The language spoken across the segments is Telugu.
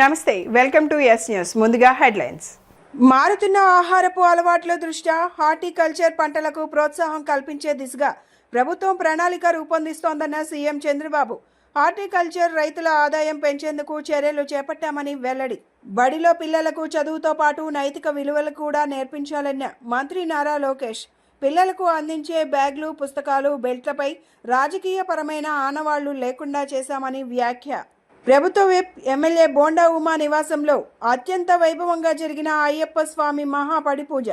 నమస్తే, వెల్కమ్ టు ఎస్ న్యూస్. ముందుగా హెడ్లైన్స్. మారుతున్న ఆహారపు అలవాట్ల దృష్ట్యా హార్టికల్చర్ పంటలకు ప్రోత్సాహం కల్పించే దిశగా ప్రభుత్వం ప్రణాళిక రూపొందిస్తోందన్న సీఎం చంద్రబాబు. హార్టికల్చర్ రైతుల ఆదాయం పెంచేందుకు చర్యలు చేపట్టామని వెల్లడి. బడిలో పిల్లలకు చదువుతో పాటు నైతిక విలువలు కూడా నేర్పించాలన్న మంత్రి నారా లోకేష్. పిల్లలకు అందించే బ్యాగ్లు, పుస్తకాలు, బెల్ట్లపై రాజకీయపరమైన ఆనవాళ్లు లేకుండా చేశామని వ్యాఖ్య. ప్రభుత్వ విప్ ఎమ్మెల్యే బోండా ఉమా నివాసంలో అత్యంత వైభవంగా జరిగిన అయ్యప్ప స్వామి మహాపడి పూజ.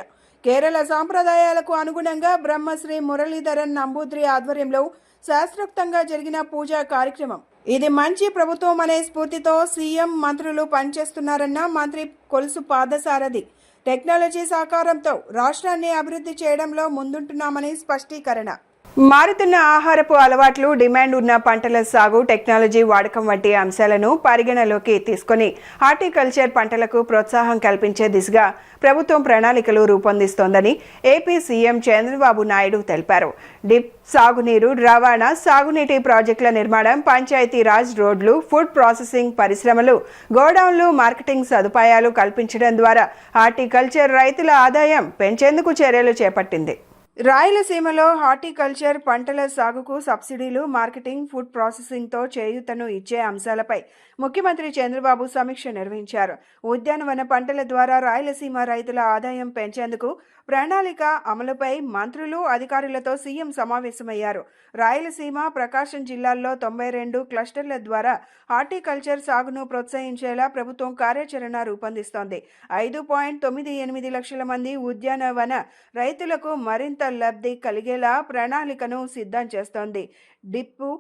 కేరళ సాంప్రదాయాలకు అనుగుణంగా బ్రహ్మశ్రీ మురళీధరన్ నంబూద్రి ఆధ్వర్యంలో శాస్త్రోక్తంగా జరిగిన పూజా కార్యక్రమం. ఇది మంచి ప్రభుత్వం అనే స్ఫూర్తితో సీఎం, మంత్రులు పనిచేస్తున్నారన్న మంత్రి కొలుసు పాదసారథి. టెక్నాలజీ సహకారంతో రాష్ట్రాన్ని అభివృద్ధి చేయడంలో ముందుంటున్నామని స్పష్టీకరణ. మారుతున్న ఆహారపు అలవాట్లు, డిమాండ్ ఉన్న పంటల సాగు, టెక్నాలజీ వాడకం వంటి అంశాలను పరిగణలోకి తీసుకుని హార్టికల్చర్ పంటలకు ప్రోత్సాహం కల్పించే దిశగా ప్రభుత్వం ప్రణాళికలు రూపొందిస్తోందని ఏపీ సీఎం చంద్రబాబు నాయుడు తెలిపారు. డిప్, సాగునీరు, రవాణా, సాగునీటి ప్రాజెక్టుల నిర్మాణం, పంచాయతీరాజ్, రోడ్లు, ఫుడ్ ప్రాసెసింగ్ పరిశ్రమలు, గోడౌన్లు, మార్కెటింగ్ సదుపాయాలు కల్పించడం ద్వారా హార్టికల్చర్ రైతుల ఆదాయం పెంచేందుకు చర్యలు చేపట్టింది. రాయలసీమలో హార్టికల్చర్ పంటల సాగుకు సబ్సిడీలు, మార్కెటింగ్, ఫుడ్ ప్రాసెసింగ్తో చేయూతను ఇచ్చే అంశాలపై ముఖ్యమంత్రి చంద్రబాబు సమీక్ష నిర్వహించారు. ఉద్యానవన పంటల ద్వారా రాయలసీమ రైతుల ఆదాయం పెంచేందుకు ప్రణాళిక అమలుపై మంత్రులు, అధికారులతో సీఎం సమావేశమయ్యారు. రాయలసీమ, ప్రకాశం జిల్లాల్లో 92 క్లస్టర్ల ద్వారా హార్టికల్చర్ సాగును ప్రోత్సహించేలా ప్రభుత్వం కార్యాచరణ రూపొందిస్తోంది. 5.98 లక్షల మంది ఉద్యానవన రైతులకు మరింత లబ్ధి కలిగేలా ప్రణాళికను సిద్ధం చేస్తోంది. డిప్పు,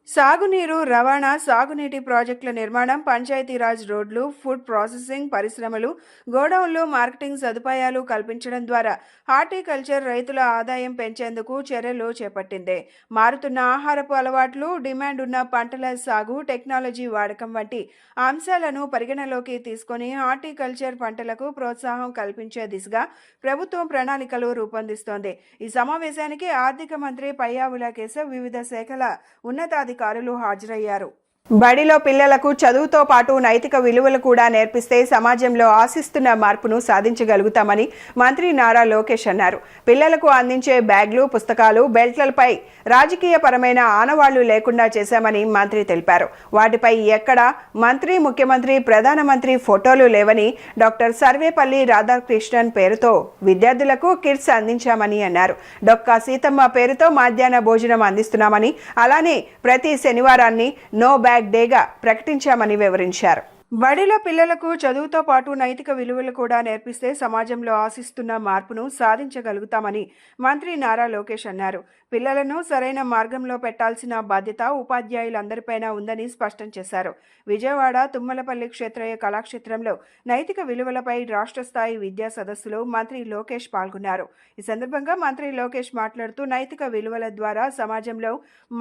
సాగునీరు, రవాణా, సాగునీటి ప్రాజెక్టుల నిర్మాణం, పంచాయతీరాజ్, రోడ్లు, ఫుడ్ ప్రాసెసింగ్ పరిశ్రమలు, గోడౌన్లు, మార్కెటింగ్ సదుపాయాలు కల్పించడం ద్వారా హార్టికల్చర్ రైతుల ఆదాయం పెంచేందుకు చర్యలు చేపట్టింది. మారుతున్న ఆహారపు అలవాట్లు, డిమాండ్ ఉన్న పంటల సాగు, టెక్నాలజీ వాడకం వంటి అంశాలను పరిగణలోకి తీసుకుని హార్టికల్చర్ పంటలకు ప్రోత్సాహం కల్పించే దిశగా ప్రభుత్వం ప్రణాళికలు రూపొందిస్తోంది. ఈ సమావేశానికి ఆర్థిక మంత్రి పయ్యావుల కేశవ్, వివిధ శాఖల ఉన్నతాధికారులు హాజరయ్యారు. బడిలో పిల్లలకు చదువుతో పాటు నైతిక విలువలు కూడా నేర్పిస్తే సమాజంలో ఆశిస్తున్న మార్పును సాధించగలుగుతామని మంత్రి నారా లోకేష్ అన్నారు. పిల్లలకు అందించే బ్యాగ్లు, పుస్తకాలు, బెల్ట్లపై రాజకీయపరమైన ఆనవాళ్లు లేకుండా చేశామని మంత్రి తెలిపారు. వాటిపై ఎక్కడా మంత్రి, ముఖ్యమంత్రి, ప్రధానమంత్రి ఫోటోలు లేవని, డాక్టర్ సర్వేపల్లి రాధాకృష్ణన్ పేరుతో విద్యార్థులకు కిట్స్ అందించామని అన్నారు. డొక్కా సీతమ్మ పేరుతో మధ్యాహ్న భోజనం అందిస్తున్నామని, అలానే ప్రతి శనివారాన్ని నో బ్యాగ్ డేగా ప్రకటించామని వివరించారు. బడిలో పిల్లలకు చదువుతో పాటు నైతిక విలువలు కూడా నేర్పిస్తే సమాజంలో ఆశిస్తున్న మార్పును సాధించగలుగుతామని మంత్రి నారా లోకేష్ అన్నారు. పిల్లలను సరైన మార్గంలో పెట్టాల్సిన బాధ్యత ఉపాధ్యాయులందరిపైన ఉందని స్పష్టం చేశారు. విజయవాడ తుమ్మలపల్లి క్షేత్రయ్య కళాక్షేత్రంలో నైతిక విలువలపై రాష్ట్ర స్థాయి విద్యా సదస్సులో మంత్రి లోకేష్ పాల్గొన్నారు. ఈ సందర్భంగా మంత్రి లోకేష్ మాట్లాడుతూ నైతిక విలువల ద్వారా సమాజంలో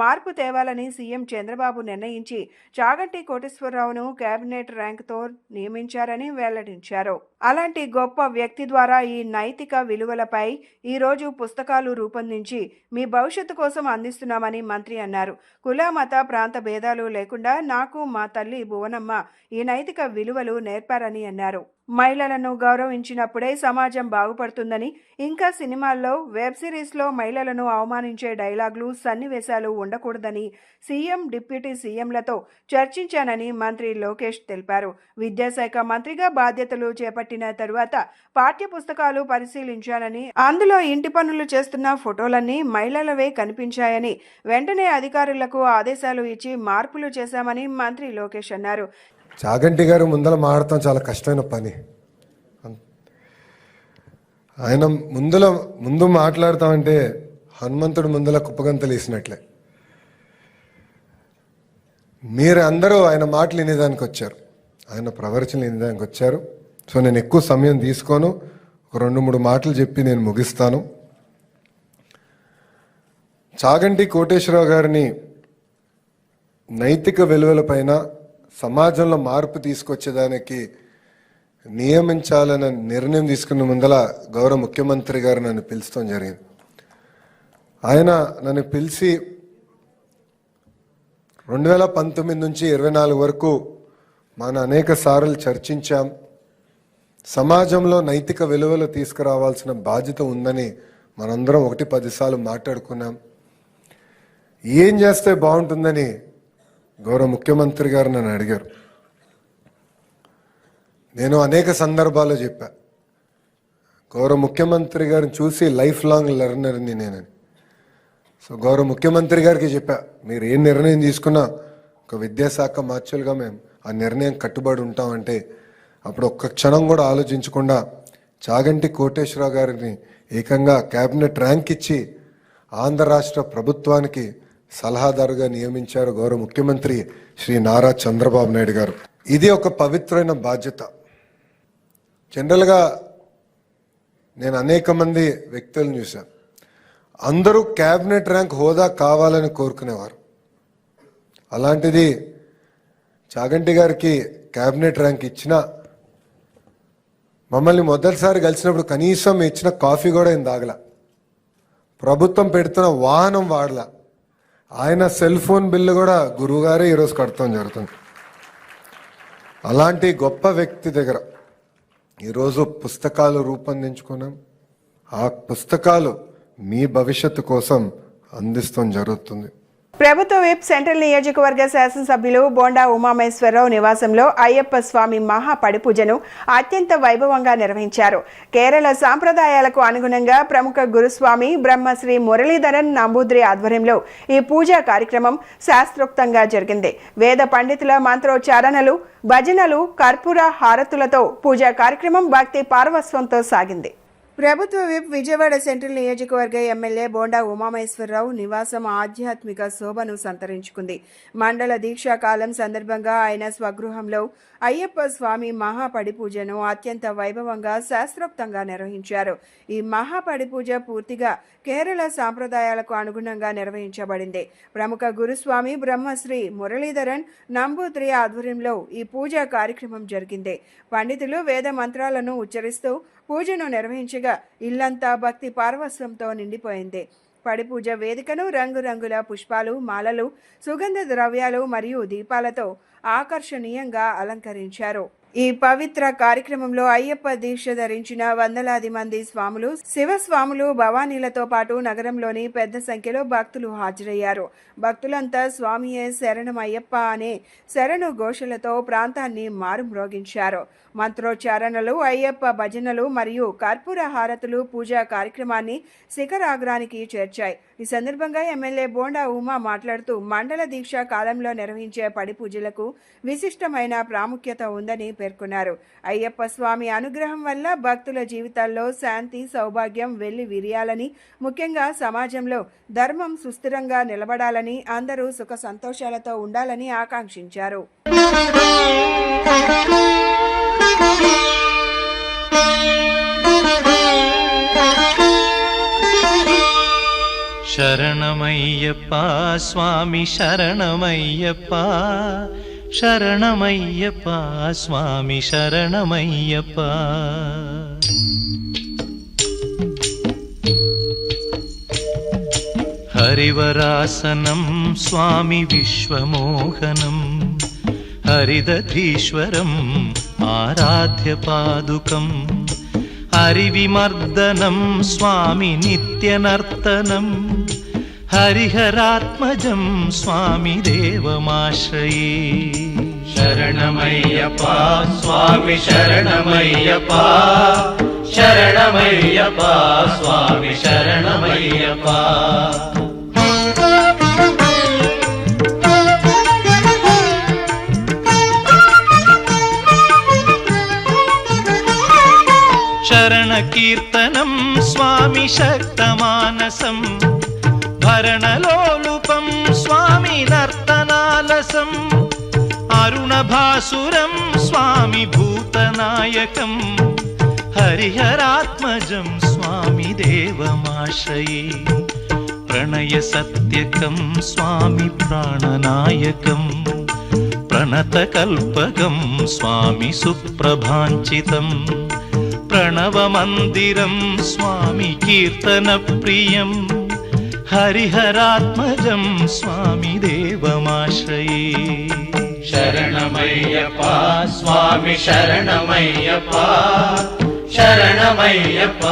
మార్పు తేవాలని సీఎం చంద్రబాబు నిర్ణయించి చాగంటి కోటేశ్వరరావును కేబినెట్ ర్యాంక్తో నియమించారని వెల్లడించారు. అలాంటి గొప్ప వ్యక్తి ద్వారా ఈ నైతిక విలువలపై ఈరోజు పుస్తకాలు రూపొందించి మీ భవిష్యత్తు కోసం అందిస్తున్నామని మంత్రి అన్నారు. కుల, మత, ప్రాంత భేదాలు లేకుండా నాకు మా తల్లి భువనమ్మ ఈ నైతిక విలువలు నేర్పారని అన్నారు. మహిళలను గౌరవించినప్పుడే సమాజం బాగుపడుతుందని, ఇంకా సినిమాల్లో, వెబ్ సిరీస్లో మహిళలను అవమానించే డైలాగులు, సన్నివేశాలు ఉండకూడదని సీఎం, డిప్యూటీ సీఎంలతో చర్చించానని మంత్రి లోకేష్ తెలిపారు. విద్యాశాఖ మంత్రిగా బాధ్యతలు చేపట్టిన తరువాత పాఠ్య పుస్తకాలు పరిశీలించానని, అందులో ఇంటి పనులు చేస్తున్న ఫోటోలన్నీ మహిళలవే కనిపించాయని, వెంటనే అధికారులకు ఆదేశాలు ఇచ్చి మార్పులు చేశామని మంత్రి లోకేష్ అన్నారు. చాగంటి గారు ముందర మాడటం చాలా కష్టమైన పని. ఆయన ముందు మాట్లాడతామంటే హనుమంతుడు ముందర కుప్పగంతలు వేసినట్లే. మీరు అందరూ ఆయన మాటలు వినేదానికి వచ్చారు, ఆయన ప్రవచనలు వినేదానికి వచ్చారు. సో నేను ఎక్కువ సమయం తీసుకోను, ఒక 2-3 మాటలు చెప్పి నేను ముగిస్తాను. చాగంటి కోటేశ్వరరావు గారిని నైతిక విలువలపైన సమాజంలో మార్పు తీసుకొచ్చేదానికి నియమించాలన్న నిర్ణయం తీసుకున్న ముందల గౌరవ ముఖ్యమంత్రి గారు నన్ను పిలుస్తాం జరిగింది. ఆయన నన్ను పిలిచి 2019 నుంచి 24 వరకు మనం అనేక సార్లు చర్చించాం. సమాజంలో నైతిక విలువలు తీసుకురావాల్సిన బాధ్యత ఉందని మనందరం 1-10 సార్లు మాట్లాడుకున్నాం. ఏం చేస్తే బాగుంటుందని గౌరవ ముఖ్యమంత్రి గారు నన్ను అడిగారు. నేను అనేక సందర్భాల్లో చెప్పా, గౌరవ ముఖ్యమంత్రి గారిని చూసి లైఫ్ లాంగ్ లెర్నర్ని నేనని. సో గౌరవ ముఖ్యమంత్రి గారికి చెప్పా, మీరు ఏ నిర్ణయం తీసుకున్నా ఒక విద్యాశాఖ మార్చులుగా మేము ఆ నిర్ణయం కట్టుబడి ఉంటామంటే అప్పుడు ఒక్క క్షణం కూడా ఆలోచించకుండా చాగంటి కోటేశ్వరరావు గారిని ఏకంగా క్యాబినెట్ ర్యాంక్ ఇచ్చి ఆంధ్ర రాష్ట్ర ప్రభుత్వానికి సలహాదారుగా నియమించారు గౌరవ ముఖ్యమంత్రి శ్రీ నారా చంద్రబాబు నాయుడు గారు. ఇది ఒక పవిత్రమైన బాధ్యత. జనరల్గా నేను అనేక మంది వ్యక్తులను చూశాను, అందరూ క్యాబినెట్ ర్యాంక్ హోదా కావాలని కోరుకునేవారు. అలాంటిది చాగంటి గారికి క్యాబినెట్ ర్యాంక్ ఇచ్చినా మమ్మల్ని మొదటిసారి కలిసినప్పుడు కనీసం ఇచ్చిన కాఫీ కూడా ఏం తాగల, ప్రభుత్వం పెడుతున్న వాహనం వాడలా, ఆయన సెల్ ఫోన్ బిల్లు కూడా గురువుగారే ఈరోజు కడతాం జరుగుతుంది. అలాంటి గొప్ప వ్యక్తి దగ్గర ఈరోజు పుస్తకాలు రూపొందించుకున్నాం. ఆ పుస్తకాలు మీ భవిష్యత్తు కోసం అందిస్తాం జరుగుతుంది. ప్రభుత్వ విప్ సెంట్రల్ నియోజకవర్గ శాసనసభ్యులు బోండా ఉమామేశ్వరరావు నివాసంలో అయ్యప్ప స్వామి మహాపడిపూజను అత్యంత వైభవంగా నిర్వహించారు. కేరళ సాంప్రదాయాలకు అనుగుణంగా ప్రముఖ గురుస్వామి బ్రహ్మశ్రీ మురళీధరన్ నంబూద్రి ఆధ్వర్యంలో ఈ పూజా కార్యక్రమం శాస్త్రోక్తంగా జరిగింది. వేద పండితుల మంత్రోచ్చారణలు, భజనలు, కర్పూర హారతులతో పూజా కార్యక్రమం భక్తి పార్వస్వంతో సాగింది. ప్రభుత్వ విప్ విజయవాడ సెంట్రల్ నియోజకవర్గ ఎమ్మెల్యే బోండా ఉమామేశ్వరరావు నివాసం ఆధ్యాత్మిక శోభను సంతరించుకుంది. మండల దీక్షా కాలం సందర్భంగా ఆయన స్వగృహంలో అయ్యప్ప స్వామి మహాపడి పూజను అత్యంత వైభవంగా శాస్త్రోక్తంగా నిర్వహించారు. ఈ మహాపడి పూజ పూర్తిగా కేరళ సాంప్రదాయాలకు అనుగుణంగా నిర్వహించబడింది. ప్రముఖ గురుస్వామి బ్రహ్మశ్రీ మురళీధరన్ నంబూద్రి ఆధ్వర్యంలో ఈ పూజా కార్యక్రమం జరిగింది. పండితులు వేద మంత్రాలను ఉచ్చరిస్తూ పూజను నిర్వహించగా ఇల్లంతా భక్తి పార్వస్వంతో నిండిపోయింది. పడిపూజ వేదికను రంగురంగుల పుష్పాలు, మాలలు, సుగంధ ద్రవ్యాలు మరియు దీపాలతో ఆకర్షణీయంగా అలంకరించారు. ఈ పవిత్ర కార్యక్రమంలో అయ్యప్ప దీక్ష ధరించిన వందలాది మంది స్వాములు, శివస్వాములు, భవానీలతో పాటు నగరంలోని పెద్ద సంఖ్యలో భక్తులు హాజరయ్యారు. భక్తులంతా స్వామియే శరణమయ్యప్ప అనే శరణు ఘోషలతో ప్రాంతాన్ని మారుమ్రోగించారు. మంత్రోచ్చారణలు, అయ్యప్ప భజనలు మరియు కర్పూర హారతులు పూజా కార్యక్రమాన్ని శిఖరాగ్రానికి చేర్చాయి. ఈ సందర్భంగా ఎమ్మెల్యే బోండా ఉమా మాట్లాడుతూ మండల దీక్షా కాలంలో నిర్వహించే పడి పూజలకు విశిష్టమైన ప్రాముఖ్యత ఉందని పేర్కొన్నారు. అయ్యప్ప స్వామి అనుగ్రహం వల్ల భక్తుల జీవితాల్లో శాంతి, సౌభాగ్యం వెళ్లి విరియాలని, ముఖ్యంగా సమాజంలో ధర్మం సుస్థిరంగా నిలబడాలని, అందరూ సుఖ సంతోషాలతో ఉండాలని ఆకాంక్షించారు. శరణమయ్యప్ప స్వామి శరణమయ్యప్ప, శరణమయ్యప్ప స్వామి శరణమయ్యప్ప. హరివరాసనం స్వామి విశ్వమోహనం, హరిదధీశ్వరం ఆరాధ్య పాదుకం, హరివిమర్దనం స్వామి నిత్యనర్తనం, హరిహరాత్మజం స్వామి దేవమాశ్రయే. శరణమయ్యప్ప స్వామి శరణమయ్యప్ప, శరణమయ్యప్ప స్వామి శరణమయ్యప్ప. శరణ కీర్తనం స్వామి శక్తమానసం, భరణలోలుపం స్వామి నర్తనాలసం, అరుణభాసురం స్వామి భూతనాయకం, హరిహరాత్మజం స్వామి దేవమాశ్రయే. ప్రణయ సత్యకం స్వామి ప్రాణనాయకం, ప్రణతకల్పకం స్వామి సుప్రభాంచితం, ప్రణవమందిరం స్వామి కీర్తన ప్రియం, హరిహరాత్మజం స్వామి దేవమాశ్రయే. శరణమయ్యప్ప స్వామి శరణమయ్యప్ప శరణమయ్యప్ప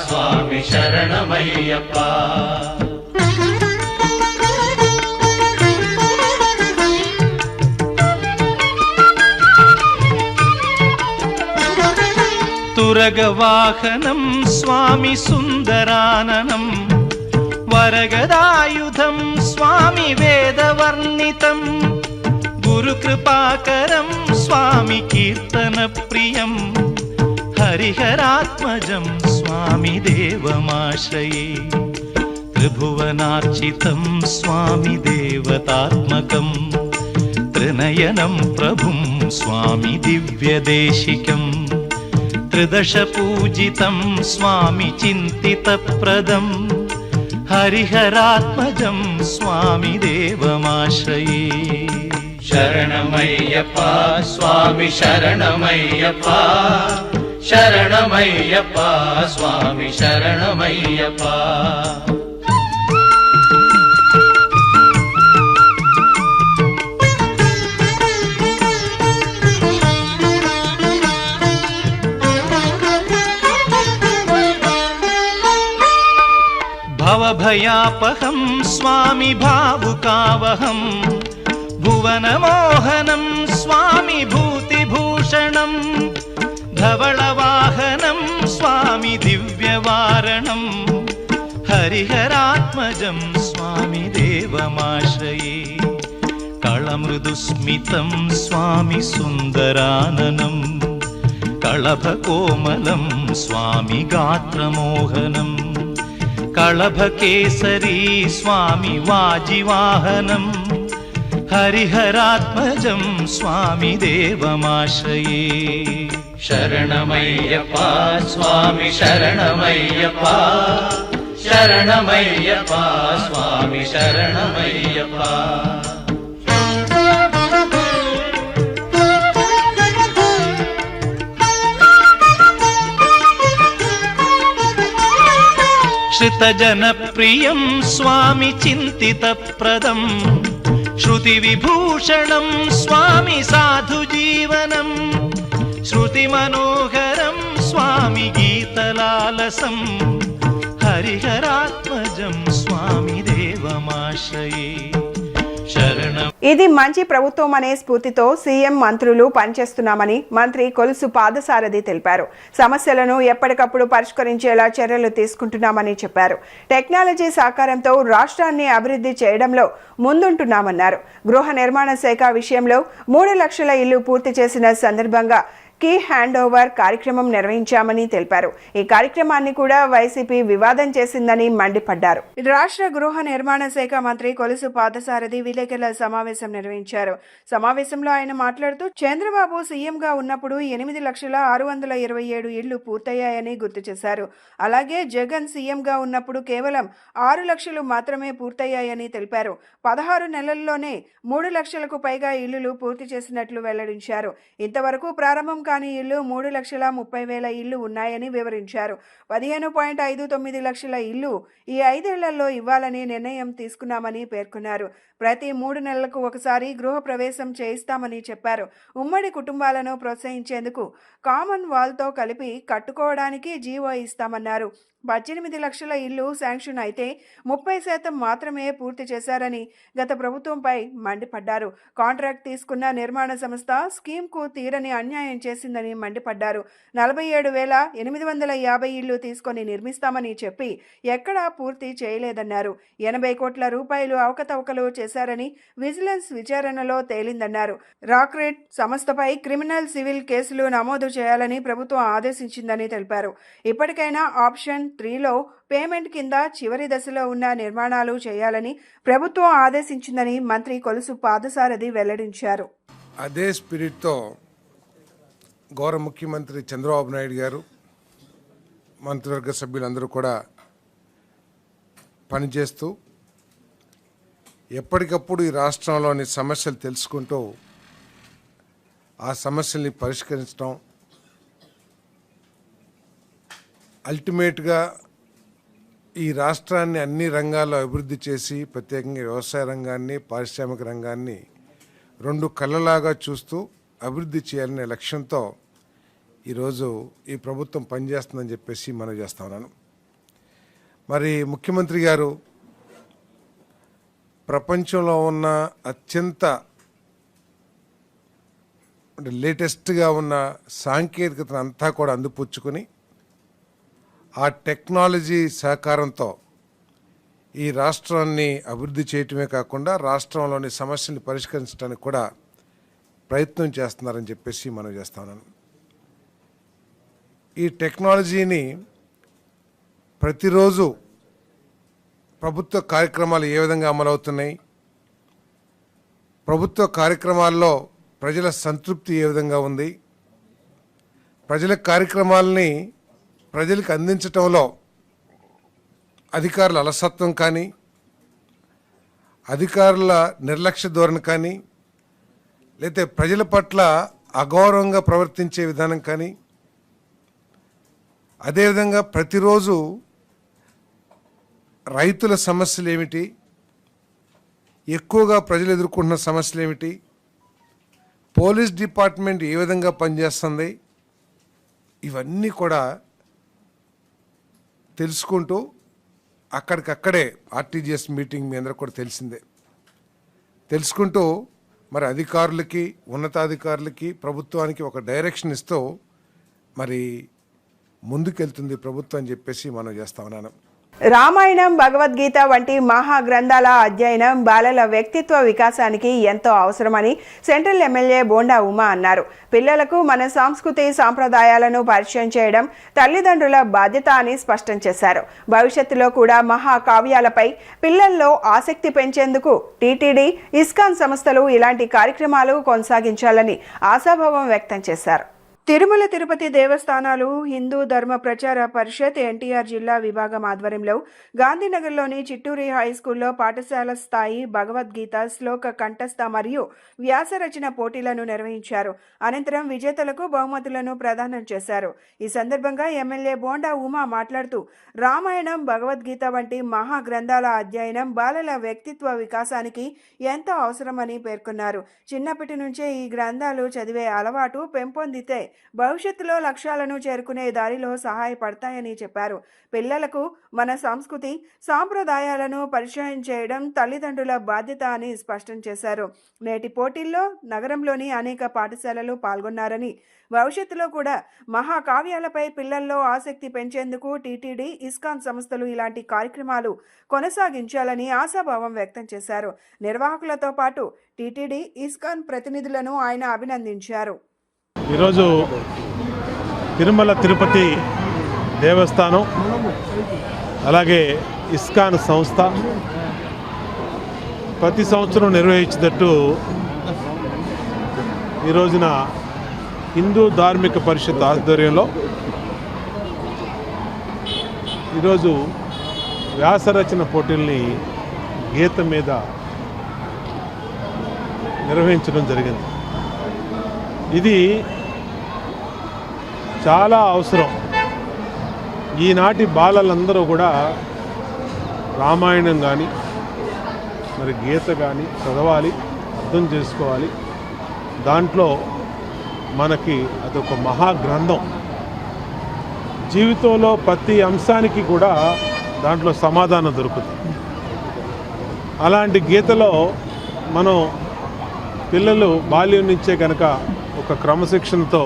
స్వామి శరణమయ్యప్ప. తురగవాహనం స్వామి సుందరాననం వరగదాయుధం స్వామి వేదవర్ణితం గురుకృపాకరం స్వామి కీర్తన ప్రియం హరిహరాత్మజం స్వామి దేవమాశ్రయే త్రిభువనార్చితం స్వామి దేవతాత్మకం త్రినయనం ప్రభుం స్వామి దివ్యదేశికం త్రిదశ పూజితం స్వామి చింతితప్రదం హరిహరాత్మజం స్వామి దేవమాశ్రయే. శరణమయ్యప్ప స్వామి శరణమయ్యప్ప శరణమయ్యప్ప స్వామి శరణమయ్యప్ప. భవభయాపహం స్వామి భావుకావహం భువనమోహనం స్వామి భూతిభూషణం ధవళవాహనం స్వామి దివ్యవారణం హరిహరాత్మజం స్వామి దేవమాశ్రయే కళమృదుస్మితం స్వామి సుందరాననం కళభకోమలం స్వామి గాత్రమోహనం కళభకేసరీ స్వామి వాజివాహనం హరిహరాత్మజం స్వామి దేవమాశ్రయే. శరణమయ్యప్ప స్వామి శరణమయ్యప్ప శరణమయ్యప్ప స్వామి శరణమయ్యప్ప. శ్రుతజనప్రియం స్వామి చింతితప్రదం శృతివిభూషణం స్వామి సాధుజీవనం శృతిమనోహరం స్వామి గీతలాలసం హరిహరాత్మజం స్వామి దేవమాశ్రయే శరణం. ఇది మంచి ప్రభుత్వం అనే స్ఫూర్తితో సీఎం మంత్రులు పనిచేస్తున్నామని మంత్రి కొలుసు పాదసారథి తెలిపారు. సమస్యలను ఎప్పటికప్పుడు పరిష్కరించేలా చర్యలు తీసుకుంటున్నామని చెప్పారు. టెక్నాలజీ సహకారంతో రాష్ట్రాన్ని అభివృద్ధి చేయడంలో ముందుంటున్నామన్నారు. గృహ నిర్మాణ శాఖ విషయంలో 3 లక్షల ఇళ్లు పూర్తి చేసిన సందర్భంగా కీ హ్యాండ్ ఓవర్ కార్యక్రమం నిర్వహించామని తెలిపారు. ఈ కార్యక్రమాన్ని కూడా వైసీపీ వివాదం చేసిందని మండిపడ్డారు. రాష్ట్ర గృహ నిర్మాణ శాఖ మంత్రి కొలుసు పాదసారథి విలేకరుల సమావేశం నిర్వహించారు. సమావేశంలో ఆయన మాట్లాడుతూ చంద్రబాబు సీఎంగా ఉన్నప్పుడు 8,627,000 ఇళ్లు పూర్తయ్యాయని గుర్తు చేశారు. అలాగే జగన్ సీఎంగా ఉన్నప్పుడు కేవలం 6 లక్షలు మాత్రమే పూర్తయ్యాయని తెలిపారు. 16 నెలల్లోనే 3 లక్షలకు పైగా ఇళ్లు పూర్తి చేసినట్లు వెల్లడించారు. ఇంతవరకు ప్రారంభం కానీ ఇళ్లు 3,30,000 ఇళ్లు ఉన్నాయని వివరించారు. 15.59 లక్షల ఇళ్లు ఈ 5 ఏళ్లలో ఇవ్వాలని నిర్ణయం తీసుకున్నామని పేర్కొన్నారు. ప్రతి 3 నెలలకు ఒకసారి గృహ ప్రవేశం చేయిస్తామని చెప్పారు. ఉమ్మడి కుటుంబాలను ప్రోత్సహించేందుకు కామన్ వాల్తో కలిపి కట్టుకోవడానికి జీవో ఇస్తామన్నారు. 18 లక్షల ఇళ్లు శాంక్షన్ అయితే 30% మాత్రమే పూర్తి చేశారని గత ప్రభుత్వంపై మండిపడ్డారు. కాంట్రాక్ట్ తీసుకున్న నిర్మాణ సంస్థ స్కీమ్కు తీరని అన్యాయం చేసిందని మండిపడ్డారు. 47,850 ఇళ్లు తీసుకొని నిర్మిస్తామని చెప్పి ఎక్కడా పూర్తి చేయలేదన్నారు. 80 కోట్ల రూపాయలు అవకతవకలు చేశారని విజిలెన్స్ విచారణలో తేలిందన్నారు. రాక్రెట్ సంస్థపై క్రిమినల్ సివిల్ కేసులు నమోదు చేయాలని ప్రభుత్వం ఆదేశించిందని తెలిపారు. ఇప్పటికైనా ఆప్షన్ 3లో పేమెంట్ కింద చివరి దశలో ఉన్న నిర్మాణాలు చేయాలని ప్రభుత్వం ఆదేశించిందని మంత్రి కొలుసు పాదసారథి వెల్లడించారు. అదే స్పిరిట్తో గౌరవ ముఖ్యమంత్రి చంద్రబాబు నాయుడు గారు మంత్రివర్గ సభ్యులందరూ కూడా పనిచేస్తూ ఎప్పటికప్పుడు ఈ రాష్ట్రంలోని సమస్యలు తెలుసుకుంటూ ఆ సమస్యల్ని పరిష్కరించడం, అల్టిమేట్గా ఈ రాష్ట్రాన్ని అన్ని రంగాల్లో అభివృద్ధి చేసి ప్రత్యేకంగా వ్యవసాయ రంగాన్ని, పారిశ్రామిక రంగాన్ని రెండు కళ్ళలాగా చూస్తూ అభివృద్ధి చేయాలనే లక్ష్యంతో ఈరోజు ఈ ప్రభుత్వం పనిచేస్తుందని చెప్పేసి మనం చేస్తా ఉన్నాను. మరి ముఖ్యమంత్రి గారు ప్రపంచంలో ఉన్న అత్యంత లేటెస్ట్గా ఉన్న సాంకేతికతను అంతా కూడా అందిపుచ్చుకొని ఆ టెక్నాలజీ సహకారంతో ఈ రాష్ట్రాన్ని అభివృద్ధి చేయటమే కాకుండా రాష్ట్రంలోని సమస్యల్ని పరిష్కరించడానికి కూడా ప్రయత్నం చేస్తున్నారని చెప్పేసి మనం చేస్తా ఉన్నాను. ఈ టెక్నాలజీని ప్రతిరోజు ప్రభుత్వ కార్యక్రమాలు ఏ విధంగా అమలవుతున్నాయి, ప్రభుత్వ కార్యక్రమాల్లో ప్రజల సంతృప్తి ఏ విధంగా ఉంది, ప్రజల కార్యక్రమాలని ప్రజలకు అందించటంలో అధికారుల అలసత్వం కానీ, అధికారుల నిర్లక్ష్య ధోరణి కానీ, లేకపోతే ప్రజల పట్ల అగౌరవంగా ప్రవర్తించే విధానం కానీ, అదేవిధంగా ప్రతిరోజు రైతుల సమస్యలు ఏమిటి, ఎక్కువగా ప్రజలు ఎదుర్కొంటున్న సమస్యలు ఏమిటి, పోలీస్ డిపార్ట్మెంట్ ఏ విధంగా పనిచేస్తుంది, ఇవన్నీ కూడా తెలుసుకుంటూ అక్కడికక్కడే ఆర్టీజీఎస్ మీటింగ్ మీ అందరూ కూడా తెలిసిందే తెలుసుకుంటూ మరి అధికారులకి, ఉన్నతాధికారులకి, ప్రభుత్వానికి ఒక డైరెక్షన్ ఇస్తూ మరి ముందుకెళ్తుంది ప్రభుత్వం అని చెప్పేసి మనం చేస్తా ఉన్నాను. రామాయణం, భగవద్గీత వంటి మహా గ్రంథాల అధ్యయనం బాలల వ్యక్తిత్వ వికాసానికి ఎంతో అవసరమని సెంట్రల్ ఎమ్మెల్యే బోండా ఉమా అన్నారు. పిల్లలకు మన సంస్కృతి సాంప్రదాయాలను పరిచయం చేయడం తల్లిదండ్రుల బాధ్యత అని స్పష్టం చేశారు. భవిష్యత్తులో కూడా మహాకావ్యాలపై పిల్లల్లో ఆసక్తి పెంచేందుకు టీటీడీ, ఇస్కాన్ సంస్థలు ఇలాంటి కార్యక్రమాలు కొనసాగించాలని ఆశాభావం వ్యక్తం చేశారు. తిరుమల తిరుపతి దేవస్థానాలు హిందూ ధర్మ ప్రచార పరిషత్ ఎన్టీఆర్ జిల్లా విభాగం ఆధ్వర్యంలో గాంధీనగర్లోని చిట్టూరి హై స్కూల్లో పాఠశాల స్థాయి భగవద్గీత శ్లోక కంఠస్థ మరియు వ్యాసరచన పోటీలను నిర్వహించారు. అనంతరం విజేతలకు బహుమతులను ప్రదానం చేశారు. ఈ సందర్భంగా ఎమ్మెల్యే బోండా ఉమా మాట్లాడుతూ రామాయణం, భగవద్గీత వంటి మహా గ్రంథాల అధ్యయనం బాలల వ్యక్తిత్వ వికాసానికి ఎంతో అవసరమని పేర్కొన్నారు. చిన్నప్పటి నుంచే ఈ గ్రంథాలు చదివే అలవాటు పెంపొందితే భవిష్యత్తులో లక్ష్యాలను చేరుకునే దారిలో సహాయపడతాయని చెప్పారు. పిల్లలకు మన సంస్కృతి సాంప్రదాయాలను పరిచయం చేయడం తల్లిదండ్రుల బాధ్యత అని స్పష్టం చేశారు. నేటి పోటీల్లో నగరంలోని అనేక పాఠశాలలు పాల్గొన్నారని, భవిష్యత్తులో కూడా మహాకావ్యాలపై పిల్లల్లో ఆసక్తి పెంచేందుకు టీటీడీ, ఇస్కాన్ సంస్థలు ఇలాంటి కార్యక్రమాలు కొనసాగించాలని ఆశాభావం వ్యక్తం చేశారు. నిర్వాహకులతో పాటు టీటీడీ, ఇస్కాన్ ప్రతినిధులను ఆయన అభినందించారు. ఈరోజు తిరుమల తిరుపతి దేవస్థానం, అలాగే ఇస్కాన్ సంస్థ ప్రతి సంవత్సరం నిర్వహించేటట్టు ఈ రోజున హిందూ ధార్మిక పరిషత్ ఆధ్వర్యంలో ఈరోజు వ్యాసరచన పోటీల్ని గీత మీద నిర్వహించడం జరిగింది. ఇది చాలా అవసరం. ఈనాటి బాలలందరూ కూడా రామాయణం కానీ మరి గీత కానీ చదవాలి, అర్థం చేసుకోవాలి. దాంట్లో మనకి అదొక మహాగ్రంథం. జీవితంలో ప్రతి అంశానికి కూడా దాంట్లో సమాధానం దొరుకుతుంది. అలాంటి గీతలో మనం పిల్లలు బాల్యం నుంచే కనుక ఒక క్రమశిక్షణతో